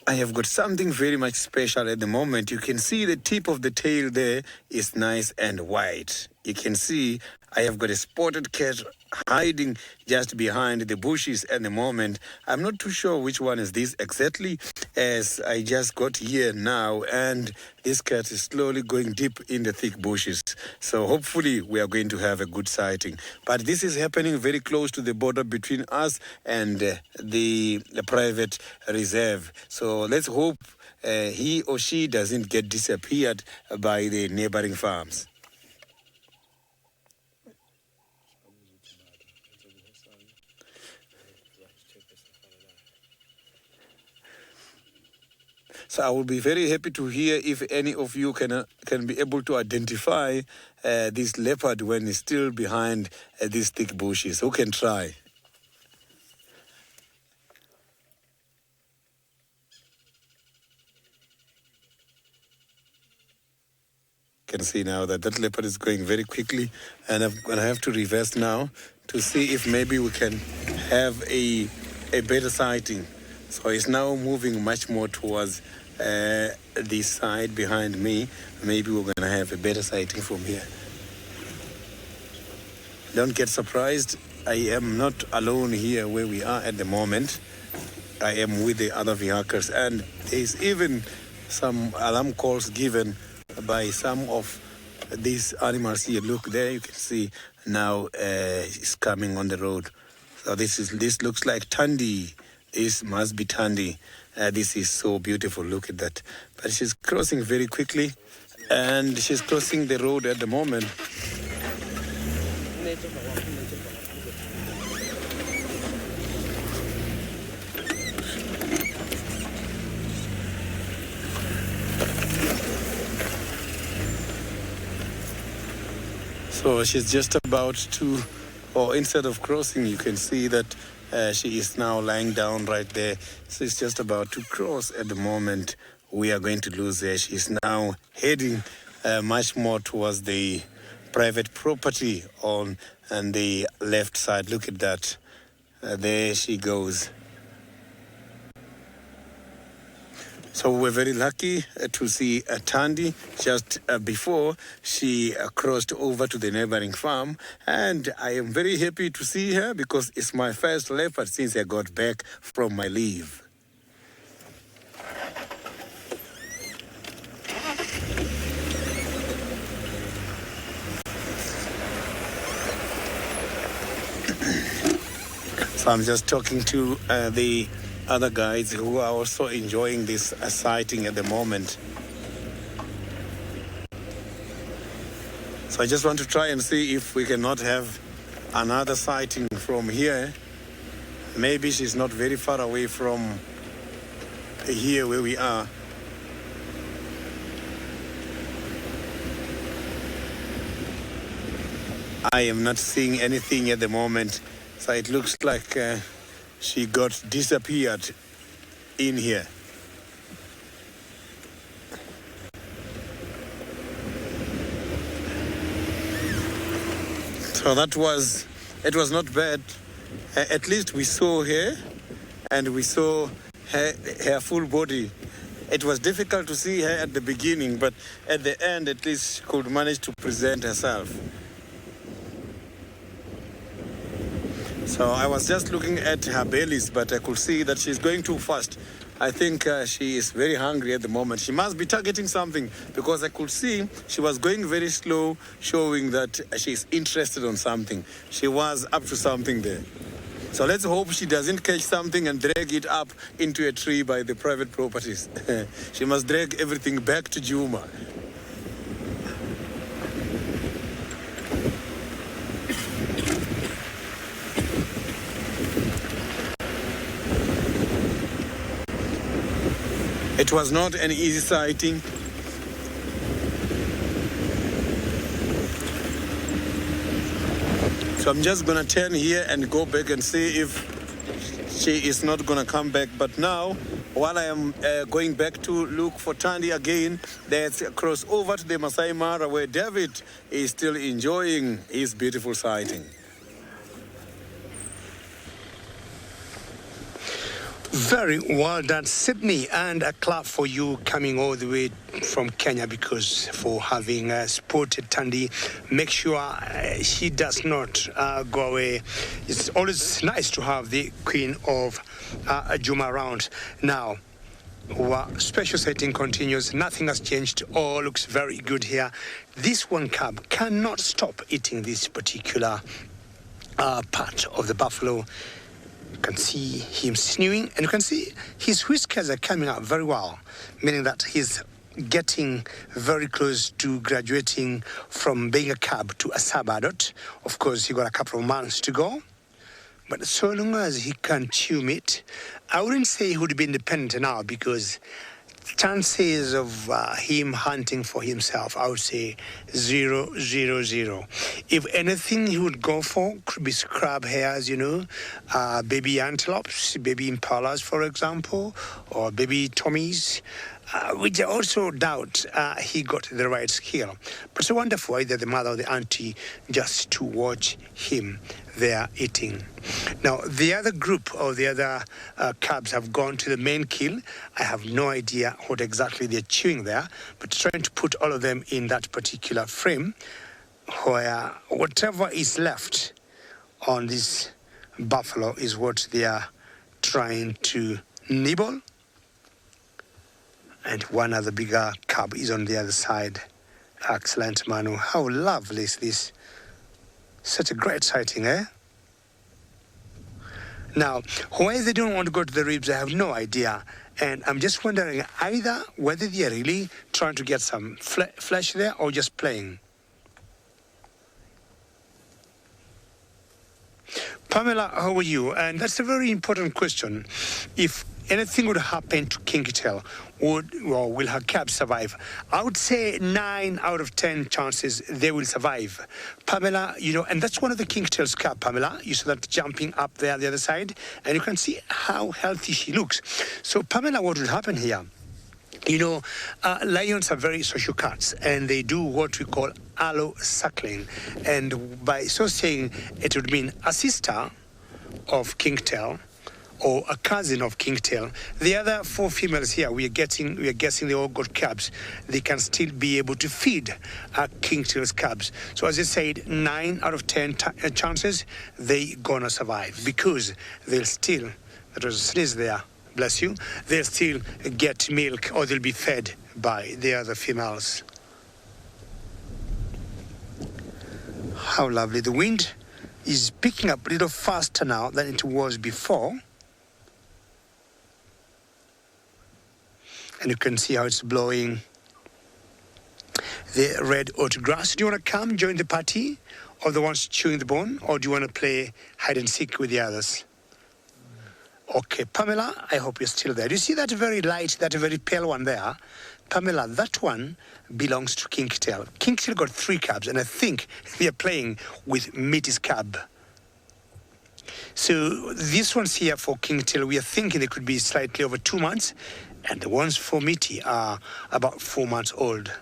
I have got something very much special at the moment. You can see the tip of the tail there is nice and white. You can see I have got a spotted cat hiding just behind the bushes at the moment. I'm not too sure which one is this exactly, as I just got here now, and this cat is slowly going deep in the thick bushes. So hopefully we are going to have a good sighting. But this is happening very close to the border between us and the private reserve. So let's hope he or she doesn't get disappeared by the neighboring farms. So I will be very happy to hear if any of you can be able to identify this leopard when it's still behind these thick bushes. Who can try? Can see now that leopard is going very quickly, and I'm going to have to reverse now to see if maybe we can have a better sighting. So it's now moving much more towards this side behind me. Maybe we're going to have a better sighting from here. Don't get surprised. I am not alone here where we are at the moment. I am with the other vehicles, and there's even some alarm calls given by some of these animals here. Look there, you can see now it's coming on the road. So this looks like Tandy. This must be Tandy. This is so beautiful. Look at that. But she's crossing very quickly, and she's crossing the road at the moment. So she's just about to, or instead of crossing, you can see that she is now lying down right there. So she's just about to cross at the moment. We are going to lose her. She's now heading much more towards the private property on the left side. Look at that. There she goes. So we're very lucky to see Tandy just before she crossed over to the neighboring farm. And I am very happy to see her because it's my first leopard since I got back from my leave. So I'm just talking to the other guides who are also enjoying this sighting at the moment. So I just want to try and see if we cannot have another sighting from here. Maybe she's not very far away from here where we are. I am not seeing anything at the moment, so it looks like she got disappeared in here. So it was not bad. At least we saw her and we saw her full body. It was difficult to see her at the beginning, but at the end at least she could manage to present herself. So I was just looking at her bellies, but I could see that she's going too fast. I think she is very hungry at the moment. She must be targeting something because I could see she was going very slow, showing that she's interested on something. She was up to something there. So let's hope she doesn't catch something and drag it up into a tree by the private properties. She must drag everything back to Juma. It was not an easy sighting. So I'm just going to turn here and go back and see if she is not going to come back. But now, while I am going back to look for Tandy again, let's cross over to the Maasai Mara where David is still enjoying his beautiful sighting. Very well done, Sydney, and a clap for you coming all the way from Kenya because for having spotted Tandy. Make sure she does not go away. It's always nice to have the Queen of Juma around. Now, our special setting continues. Nothing has changed. All looks very good here. This one cub cannot stop eating this particular part of the buffalo. You can see him snewing, and you can see his whiskers are coming out very well, meaning that he's getting very close to graduating from being a cub to a sub-adult. Of course, he got a couple of months to go, but so long as he can chew meat, I wouldn't say he would be independent now because chances of him hunting for himself, I would say 0, 0, 0. If anything, he would go for could be scrub hares, baby antelopes, baby impalas, for example, or baby tommies, which I also doubt he got the right skill. But it's wonderful either the mother or the auntie just to watch him there eating. Now, the other group of the other cubs have gone to the main kill. I have no idea what exactly they're chewing there, but trying to put all of them in that particular frame where whatever is left on this buffalo is what they are trying to nibble. And one other bigger cub is on the other side. Excellent, Manu. How lovely is this? Such a great sighting, eh? Now, why they don't want to go to the ribs, I have no idea. And I'm just wondering either whether they are really trying to get some flesh there or just playing. Pamela, how are you? And that's a very important question. If anything would happen to Kinky Tail, will her cub survive? I would say 9 out of 10 chances they will survive. Pamela, and that's one of the Kinky Tail's cub, Pamela. You saw that jumping up there on the other side, and you can see how healthy she looks. So, Pamela, what will happen here? Lions are very social cats, and they do what we call allo suckling. And by so saying, it would mean a sister of Kinky Tail or a cousin of Kinky Tail. The other 4 females here, we are guessing they all got cubs. They can still be able to feed Kinky Tail's cubs. So as I said, 9 out of 10 chances they gonna survive because they'll still, that was a sneeze there, bless you, they'll still get milk or they'll be fed by the other females. How lovely. The wind is picking up a little faster now than it was before. And you can see how it's blowing the red oat grass. Do you want to come join the party of the ones chewing the bone, or do you want to play hide and seek with the others? Okay, Pamela, I hope you're still there. Do you see that very light, that very pale one there? Pamela, that one belongs to Kinky Tail. Kinky Tail got 3 cubs, and I think they are playing with Mitty's cub. So these ones here for Kinky Tail, we are thinking they could be slightly over 2 months, and the ones for Mitty are about 4 months old.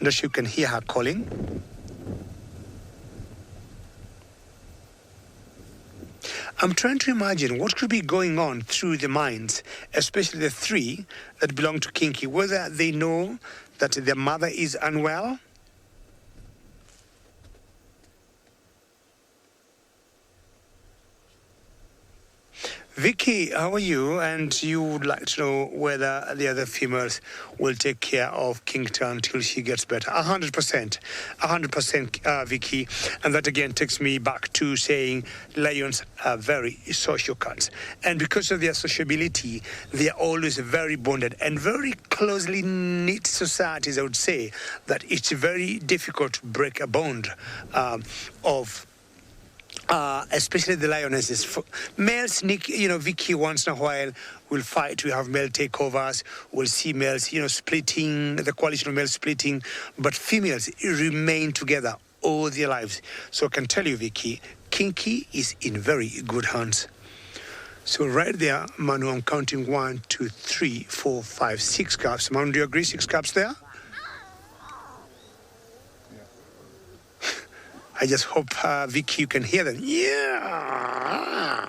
Not sure you can hear her calling. I'm trying to imagine what could be going on through the minds, especially the 3 that belong to Kinky, whether they know that their mother is unwell. Vicky, how are you? And you would like to know whether the other females will take care of Kinky Tail until she gets better. 100%, Vicky. And that again takes me back to saying lions are very social cats. And because of their sociability, they are always very bonded and very closely knit societies, I would say, that it's very difficult to break a bond especially the lionesses. Males, Vicky once in a while will fight. We have male takeovers. We'll see males, splitting, the coalition of males splitting. But females remain together all their lives. So I can tell you, Vicky, Kinky is in very good hands. So right there, Manu, I'm counting 1, 2, 3, 4, 5, 6 cubs. Manu, do you agree? 6 cubs there? I just hope, Vicky, you can hear them. Yeah!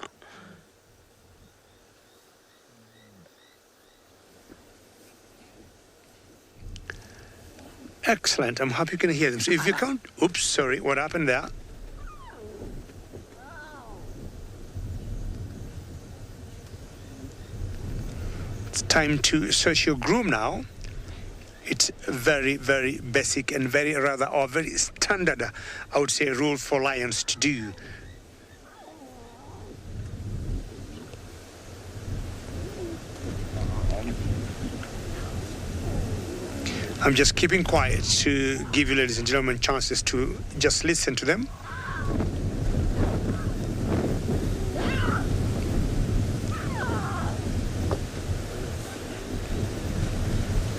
Excellent. I'm happy you can hear them. So if you count... Oops, sorry. What happened there? It's time to search your groom now. It's very, very basic and very standard, I would say, rule for lions to do. I'm just keeping quiet to give you, ladies and gentlemen, chances to just listen to them.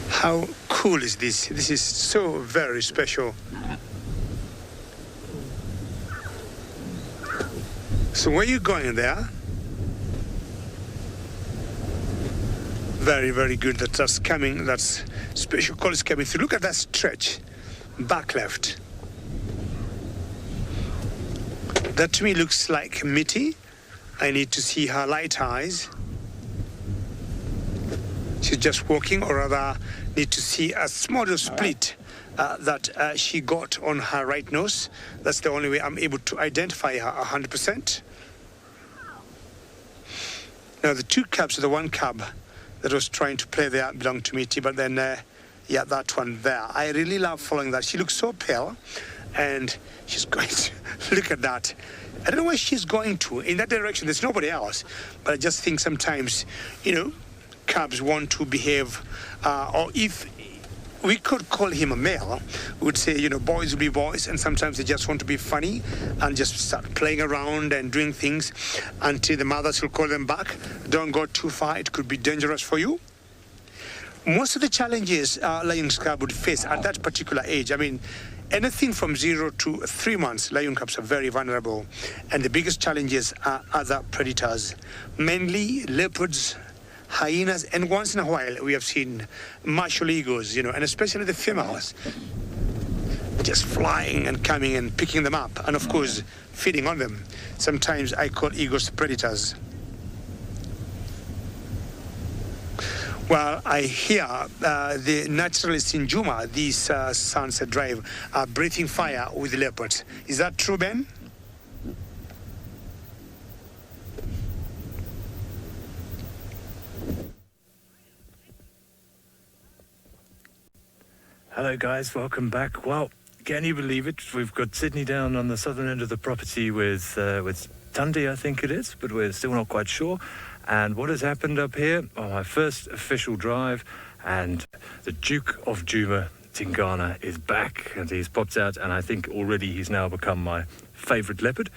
How cool is this? This is so very special. So where are you going there? Very, very good. That's coming. That's special call is coming through. Look at that stretch. Back left. That to me looks like Mitty. I need to see her light eyes. She's just walking, or rather need to see a small split that she got on her right nose. That's the only way I'm able to identify her 100%. Now the 2 cubs, the 1 cub that was trying to play there belonged to Mitty, but then, yeah, that one there. I really love following that. She looks so pale, and she's going to, look at that. I don't know where she's going to. In that direction, there's nobody else. But I just think sometimes, cubs want to behave, or if we could call him a male, we would say, boys will be boys, and sometimes they just want to be funny and just start playing around and doing things until the mothers will call them back. Don't go too far, it could be dangerous for you. Most of the challenges lion cub would face at that particular age, anything from 0 to 3 months, lion cubs are very vulnerable. And the biggest challenges are other predators, mainly leopards, hyenas, and once in a while we have seen martial eagles, and especially the females, just flying and coming and picking them up, and of course feeding on them. Sometimes I call eagles predators. Well, I hear the naturalists in Juma, these Sunset Drive, are breathing fire with the leopards. Is that true, Ben? Hello guys, welcome back. Well, can you believe it? We've got Sydney down on the southern end of the property with Tundi, I think it is, but we're still not quite sure. And what has happened up here on my first official drive, and the Duke of Djuma, Tingana, is back, and he's popped out, and I think already he's now become my favourite leopard,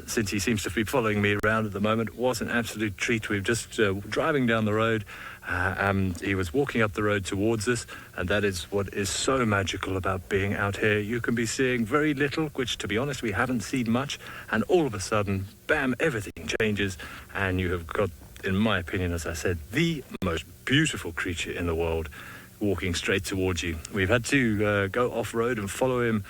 since he seems to be following me around at the moment. It was an absolute treat. We were just driving down the road, and he was walking up the road towards us, and that is what is so magical about being out here. You can be seeing very little, which, to be honest, we haven't seen much, and all of a sudden, bam, everything changes, and you have got, in my opinion, as I said, the most beautiful creature in the world walking straight towards you. We've had to go off-road and follow him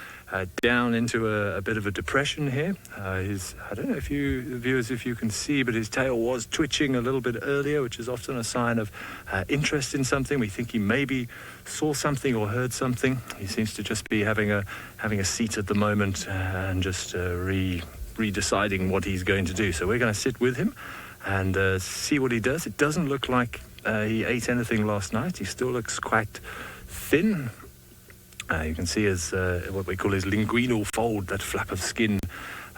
down into a bit of a depression here. I don't know if you viewers, if you can see, but his tail was twitching a little bit earlier, which is often a sign of interest in something. We think he maybe saw something or heard something. He seems to just be having a seat at the moment and just redeciding what he's going to do. So we're going to sit with him and see what he does. It doesn't look like he ate anything last night. He still looks quite thin. You can see his what we call his linguinal fold, that flap of skin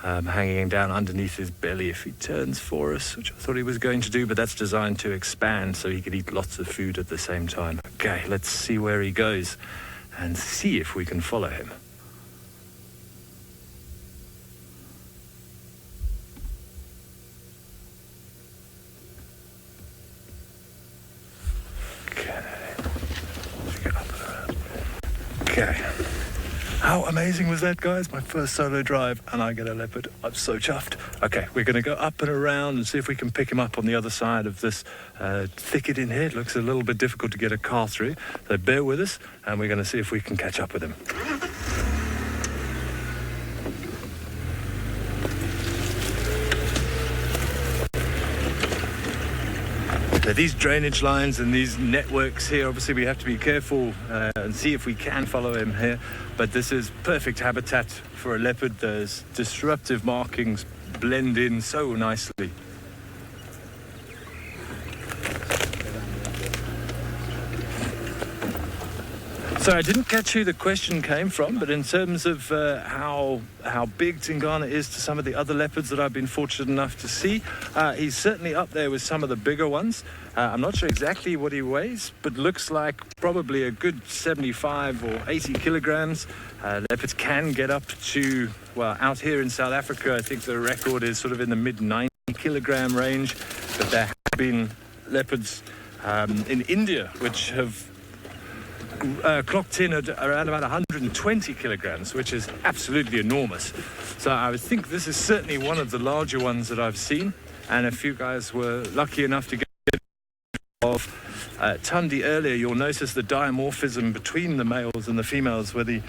hanging down underneath his belly if he turns for us, which I thought he was going to do, but that's designed to expand so he could eat lots of food at the same time. Okay, let's see where he goes and see if we can follow him. Okay. How amazing was that, guys? My first solo drive, and I get a leopard. I'm so chuffed. Okay, we're going to go up and around and see if we can pick him up on the other side of this thicket in here. It looks a little bit difficult to get a car through, so bear with us, and we're going to see if we can catch up with him. So these drainage lines and these networks here, obviously we have to be careful and see if we can follow him here. But this is perfect habitat for a leopard. Those disruptive markings blend in so nicely. So I didn't catch who the question came from, but in terms of how big Tingana is to some of the other leopards that I've been fortunate enough to see, he's certainly up there with some of the bigger ones. I'm not sure exactly what he weighs, but looks like probably a good 75 or 80 kilograms. Leopards can get up to, well, out here in South Africa, I think the record is sort of in the mid-90 kilogram range, but there have been leopards in India which have clocked in at around about 120 kilograms, which is absolutely enormous. So I would think this is certainly one of the larger ones that I've seen, and if you guys were lucky enough to get of Tundi earlier, you'll notice the dimorphism between the males and the females, where the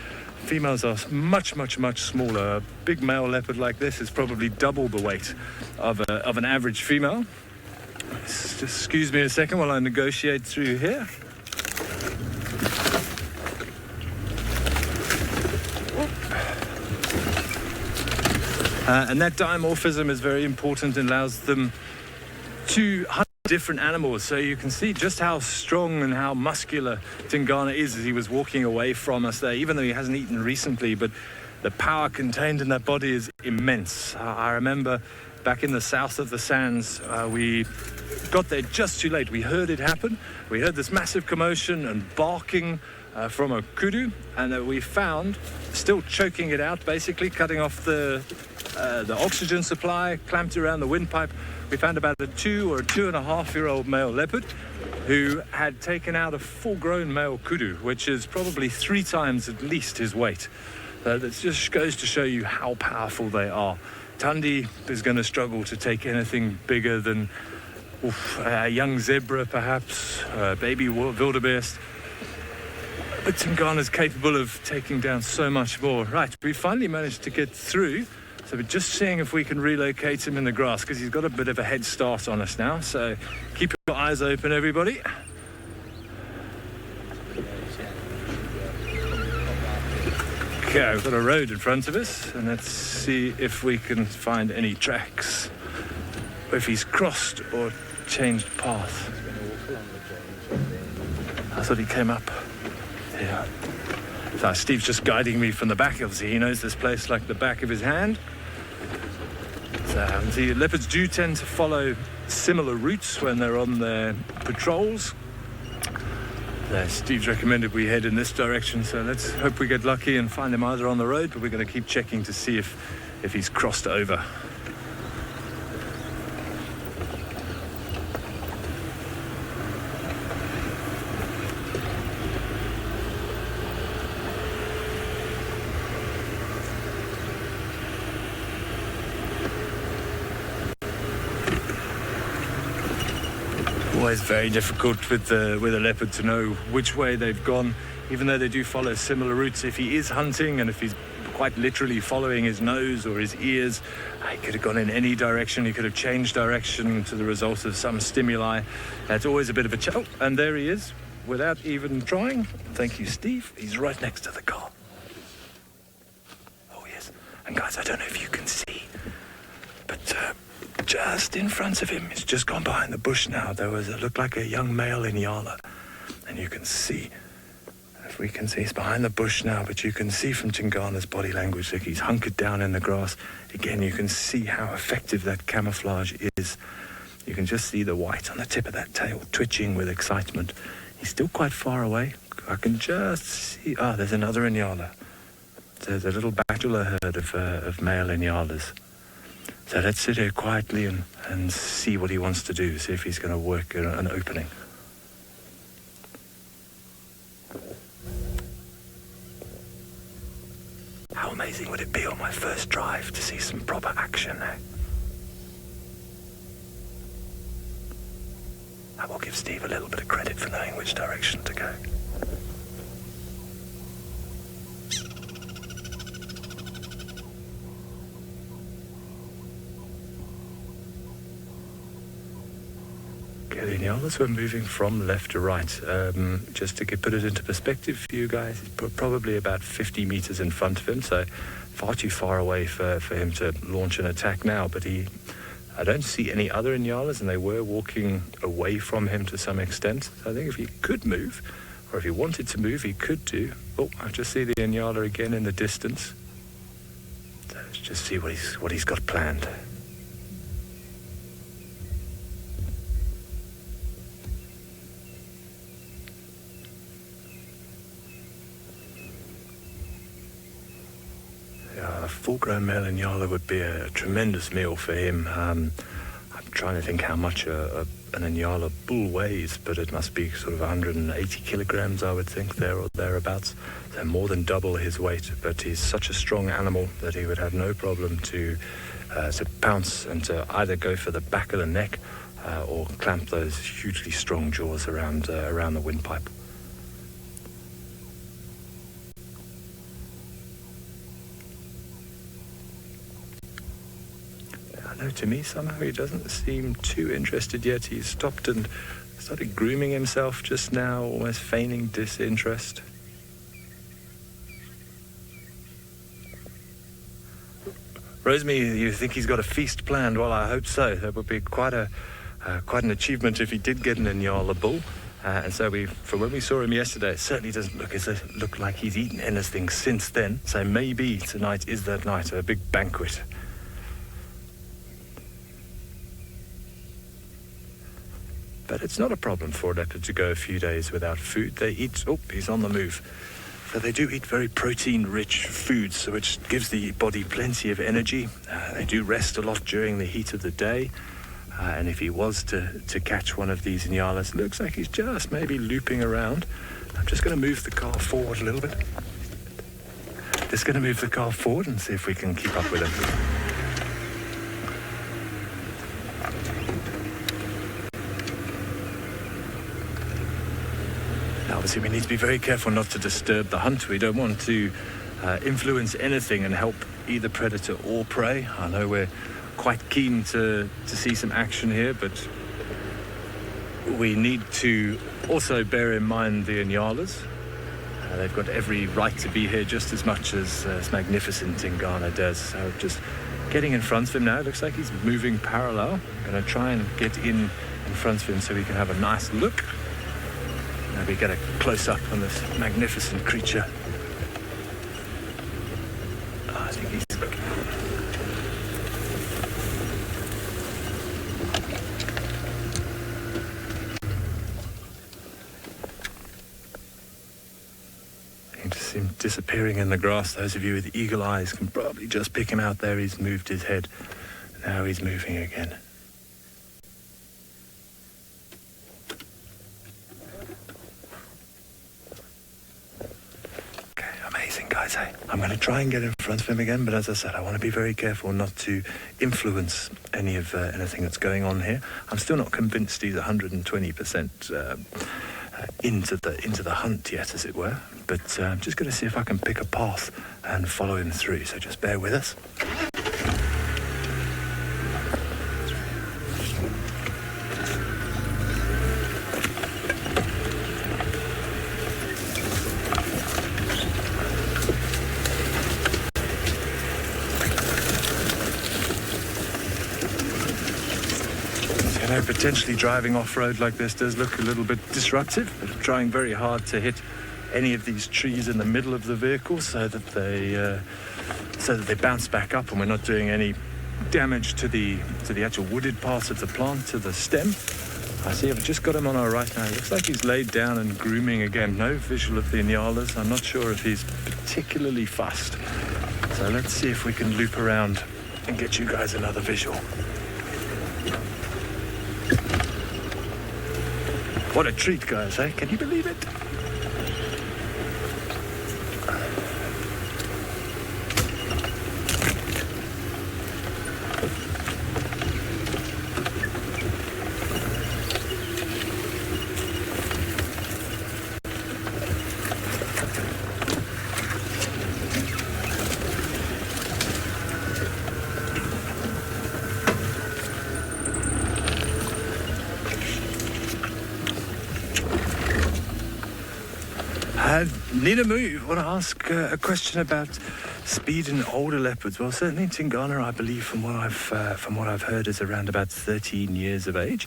females are much, much, much smaller. A big male leopard like this is probably double the weight of an average female. Just excuse me a second while I negotiate through here. And that dimorphism is very important and allows them to hunt different animals. So you can see just how strong and how muscular Tingana is as he was walking away from us there, even though he hasn't eaten recently, but the power contained in that body is immense. I remember back in the south of the sands, we got there just too late. We heard it happen. We heard this massive commotion and barking from a kudu, and we found, still choking it out, basically cutting off the oxygen supply, clamped around the windpipe. We found about a 2 or 2.5-year-old male leopard who had taken out a full-grown male kudu, which is probably 3 times at least his weight. That just goes to show you how powerful they are. Tundi is going to struggle to take anything bigger than a young zebra, perhaps, a baby wildebeest. But Tingana is capable of taking down so much more. Right, we finally managed to get through. So we're just seeing if we can relocate him in the grass, because he's got a bit of a head start on us now. So keep your eyes open, everybody. Okay, we've got a road in front of us, and let's see if we can find any tracks, or if he's crossed or changed path. I thought he came up. Yeah. So Steve's just guiding me from the back. Obviously, he knows this place like the back of his hand. The leopards do tend to follow similar routes when they're on their patrols. Steve's recommended we head in this direction, so let's hope we get lucky and find him either on the road, but we're going to keep checking to see if he's crossed over. Always very difficult with a leopard to know which way they've gone, even though they do follow similar routes. If he is hunting and if he's quite literally following his nose or his ears, he could have gone in any direction. He could have changed direction to the result of some stimuli. It's always a bit of a challenge. And there he is, without even trying. Thank you, Steve. He's right next to the car. Oh yes. And guys, I don't know if you can see, but just in front of him, he's just gone behind the bush now. There was looked like a young male Inyala, and you can see, if we can see, he's behind the bush now, but you can see from Tingana's body language that he's hunkered down in the grass. Again, you can see how effective that camouflage is. You can just see the white on the tip of that tail twitching with excitement. He's still quite far away. I can just see, there's another Inyala. There's a little bachelor herd of male Inyalas. So let's sit here quietly and see what he wants to do, see if he's going to work an opening. How amazing would it be on my first drive to see some proper action there? I will give Steve a little bit of credit for knowing which direction to go. The Inyalas were moving from left to right. Just to put it into perspective for you guys, he's probably about 50 meters in front of him, so far too far away for him to launch an attack now. But I don't see any other Inyalas, and they were walking away from him to some extent. So I think if he could move, or if he wanted to move, he could do. Oh, I just see the Inyala again in the distance. So let's just see what he's got planned. A full-grown male Inyala would be a tremendous meal for him. I'm trying to think how much an Inyala bull weighs, but it must be sort of 180 kilograms, I would think, there or thereabouts. So more than double his weight, but he's such a strong animal that he would have no problem to pounce and to either go for the back of the neck or clamp those hugely strong jaws around the windpipe. To me, somehow he doesn't seem too interested yet. He's stopped and started grooming himself just now, almost feigning disinterest. Rosemary, you think he's got a feast planned? Well, I hope so. That would be quite an achievement if he did get an Inyala bull. And so from when we saw him yesterday, it certainly doesn't look like he's eaten anything since then. So maybe tonight is that night, a big banquet. But it's not a problem for a leopard to go a few days without food. They eat... Oh, he's on the move. So they do eat very protein-rich foods, which gives the body plenty of energy. They do rest a lot during the heat of the day. And if he was to catch one of these Inyalas, it looks like he's just maybe looping around. I'm just going to move the car forward a little bit. Just going to move the car forward and see if we can keep up with him. Obviously, we need to be very careful not to disturb the hunt. We don't want to influence anything and help either predator or prey. I know we're quite keen to see some action here, but we need to also bear in mind the Inyalas. They've got every right to be here just as much as magnificent Tingana does. So just getting in front of him now. It looks like he's moving parallel. I'm going to try and get in front of him so we can have a nice look. Maybe get a close-up on this magnificent creature. I think he's... him disappearing in the grass. Those of you with eagle eyes can probably just pick him out there. He's moved his head. Now he's moving again. Okay, amazing, guys. Hey, I'm going to try and get in front of him again, but as I said, I want to be very careful not to influence any of anything that's going on here. I'm still not convinced he's 120% into the hunt yet, as it were. But I'm just going to see if I can pick a path and follow him through. So just bear with us. Potentially driving off-road like this does look a little bit disruptive, but I'm trying very hard to hit any of these trees in the middle of the vehicle so that they bounce back up and we're not doing any damage to the actual wooded parts of the plant, to the stem. I see I've just got him on our right now. It looks like he's laid down and grooming again. No visual of the inyalas. I'm not sure if he's particularly fussed. So let's see if we can loop around and get you guys another visual. What a treat, guys, eh? Can you believe it? Nina Moo, you want to ask a question about speed in older leopards? Well, certainly Tingana, I believe, from what I've heard, is around about 13 years of age.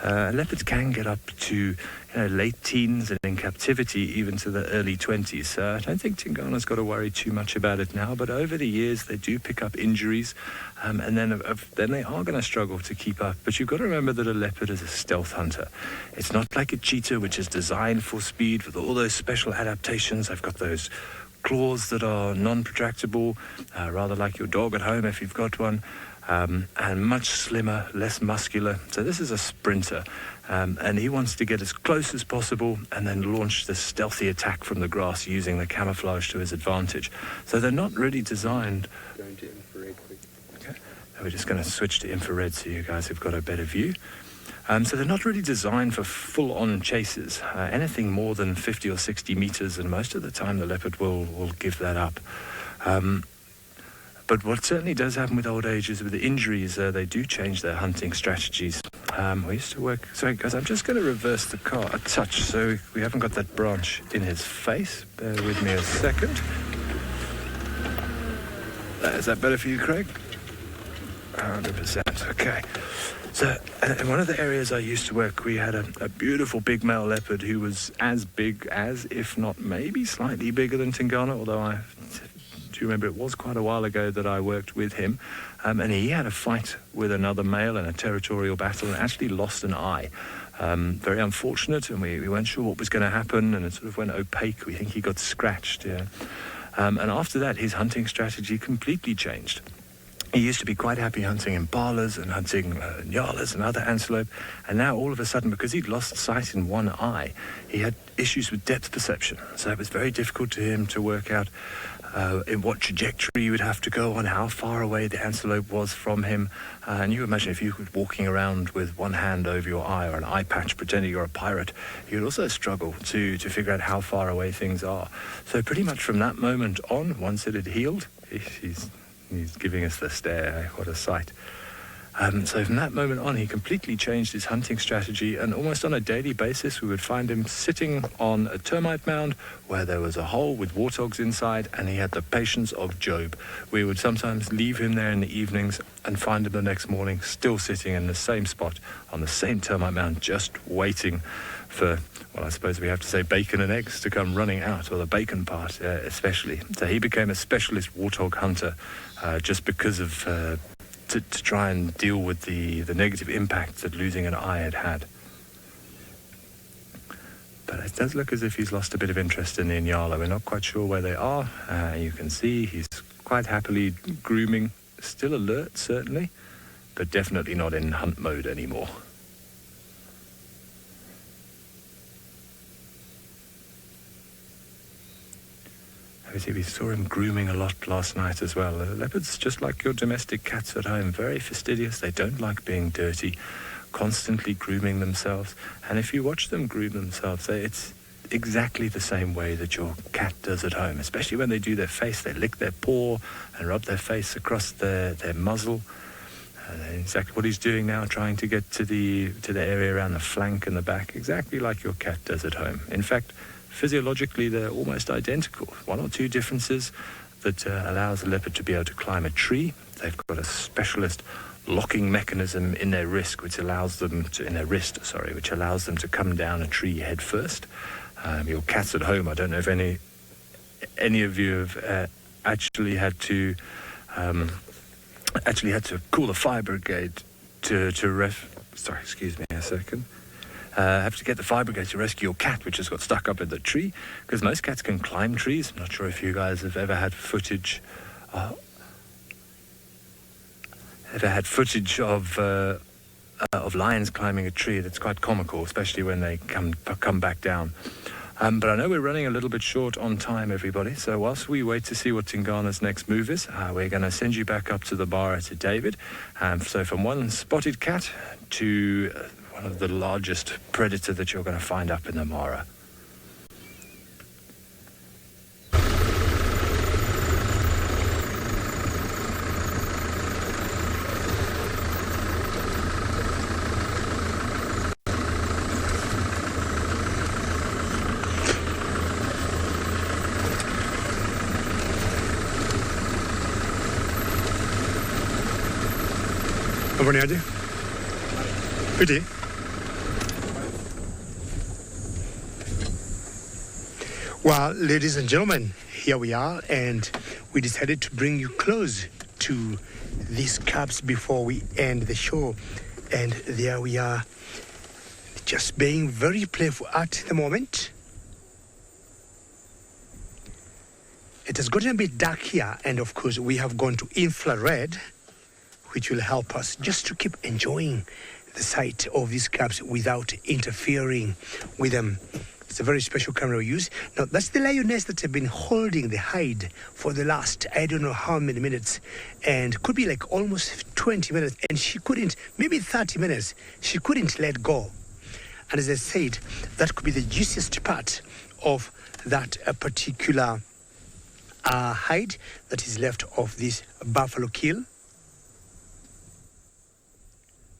Leopards can get up to late teens and in captivity even to the early 20s. So I don't think Tingana's got to worry too much about it now. But over the years, they do pick up injuries, and then they are going to struggle to keep up. But you've got to remember that a leopard is a stealth hunter. It's not like a cheetah, which is designed for speed with all those special adaptations. They've got those claws that are non-protractable, rather like your dog at home if you've got one, and much slimmer, less muscular. So this is a sprinter, and he wants to get as close as possible and then launch this stealthy attack from the grass using the camouflage to his advantage. So they're not really designed... Going to infrared quick. Okay. So we're just going to switch to infrared so you guys have got a better view. So they're not really designed for full-on chases, anything more than 50 or 60 meters, and most of the time the leopard will give that up. But what certainly does happen with old age is with the injuries, they do change their hunting strategies. We used to work... Sorry, guys, I'm just going to reverse the car a touch so we haven't got that branch in his face. Bear with me a second. Is that better for you, Craig? 100%, okay. So in one of the areas I used to work, we had a beautiful big male leopard who was as big as, if not maybe slightly bigger than Tingana, although do you remember it was quite a while ago that I worked with him, and he had a fight with another male in a territorial battle and actually lost an eye. Very unfortunate, and we weren't sure what was going to happen, and it sort of went opaque. We think he got scratched, yeah. And after that, his hunting strategy completely changed. He used to be quite happy hunting impalas and hunting nyalas and other antelope, and now all of a sudden, because he'd lost sight in one eye, he had issues with depth perception. So it was very difficult to him to work out in what trajectory you would have to go on, how far away the antelope was from him. And you imagine if you were walking around with one hand over your eye or an eye patch pretending you're a pirate, you'd also struggle to figure out how far away things are. So pretty much from that moment on, once it had healed, He's giving us the stare. What a sight. So from that moment on, he completely changed his hunting strategy, and almost on a daily basis, we would find him sitting on a termite mound where there was a hole with warthogs inside, and he had the patience of Job. We would sometimes leave him there in the evenings and find him the next morning still sitting in the same spot on the same termite mound, just waiting for, well, I suppose we have to say bacon and eggs to come running out, or the bacon part especially. So he became a specialist warthog hunter just because of... to try and deal with the negative impact that losing an eye had. But it does look as if he's lost a bit of interest in the Inyala. We're not quite sure where they are. You can see he's quite happily grooming. Still alert, certainly, but definitely not in hunt mode anymore. Obviously, we saw him grooming a lot last night as well. Leopards, just like your domestic cats at home, very fastidious. They don't like being dirty, constantly grooming themselves. And if you watch them groom themselves, it's exactly the same way that your cat does at home, especially when they do their face. They lick their paw and rub their face across their muzzle. Exactly what he's doing now, trying to get to the area around the flank and the back, exactly like your cat does at home. In fact, physiologically, they're almost identical. One or two differences that allows the leopard to be able to climb a tree. They've got a specialist locking mechanism in their wrist, which allows them to come down a tree head first. Your cats at home, I don't know if any of you have actually had to call the fire brigade have to get the fire brigade to rescue your cat, which has got stuck up in the tree, because most cats can climb trees. I'm not sure if you guys have ever had footage of lions climbing a tree. That's quite comical, especially when they come back down. But I know we're running a little bit short on time, everybody. So whilst we wait to see what Tingana's next move is, we're going to send you back up to the bar to David. So from one spotted cat to one of the largest predator that you're going to find up in the Mara. Avoniaje? Pity. Well, ladies and gentlemen, here we are, and we decided to bring you close to these cubs before we end the show. And there we are, just being very playful at the moment. It has gotten a bit dark here, and of course we have gone to infrared, which will help us just to keep enjoying the sight of these cubs without interfering with them. It's a very special camera we use. Now, that's the lioness that have been holding the hide for the last, I don't know how many minutes, and could be like almost 20 minutes, and she couldn't, maybe 30 minutes, she couldn't let go. And as I said, that could be the juiciest part of that particular hide that is left of this buffalo kill.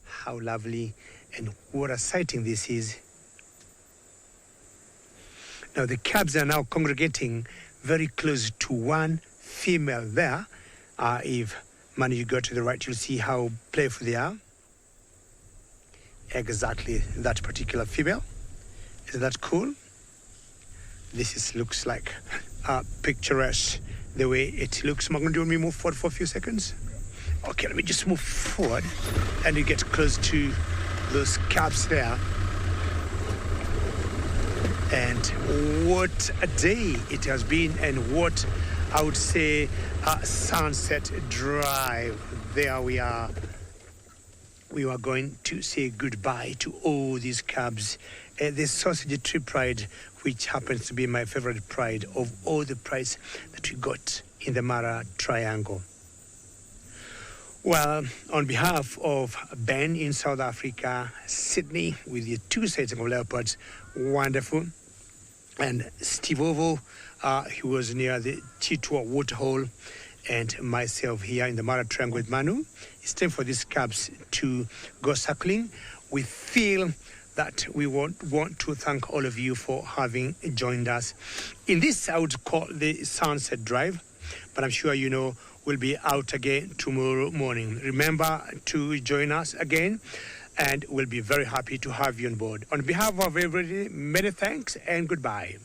How lovely and what a sighting this is. Now the cubs are now congregating very close to one female there. If man, you go to the right, you'll see how playful they are. Exactly that particular female. Isn't that cool? This looks like picturesque the way it looks. Magan, do you want me to move forward for a few seconds? Okay, let me just move forward and you get close to those cubs there. And what a day it has been, and what I would say a sunset drive. There we are. We are going to say goodbye to all these cubs. The sausage tree pride, which happens to be my favorite pride of all the prides that we got in the Mara Triangle. Well, on behalf of Ben in South Africa, Sydney, with the 2 sightings of leopards, wonderful. And Steve Ovo, he was near the Chitwa waterhole, and myself here in the Mara Triangle with Manu. It's time for these cubs to go circling. We feel that we want to thank all of you for having joined us in this, I would call the sunset drive, but I'm sure you know we'll be out again tomorrow morning. Remember to join us again, and we'll be very happy to have you on board. On behalf of everybody, many thanks and goodbye.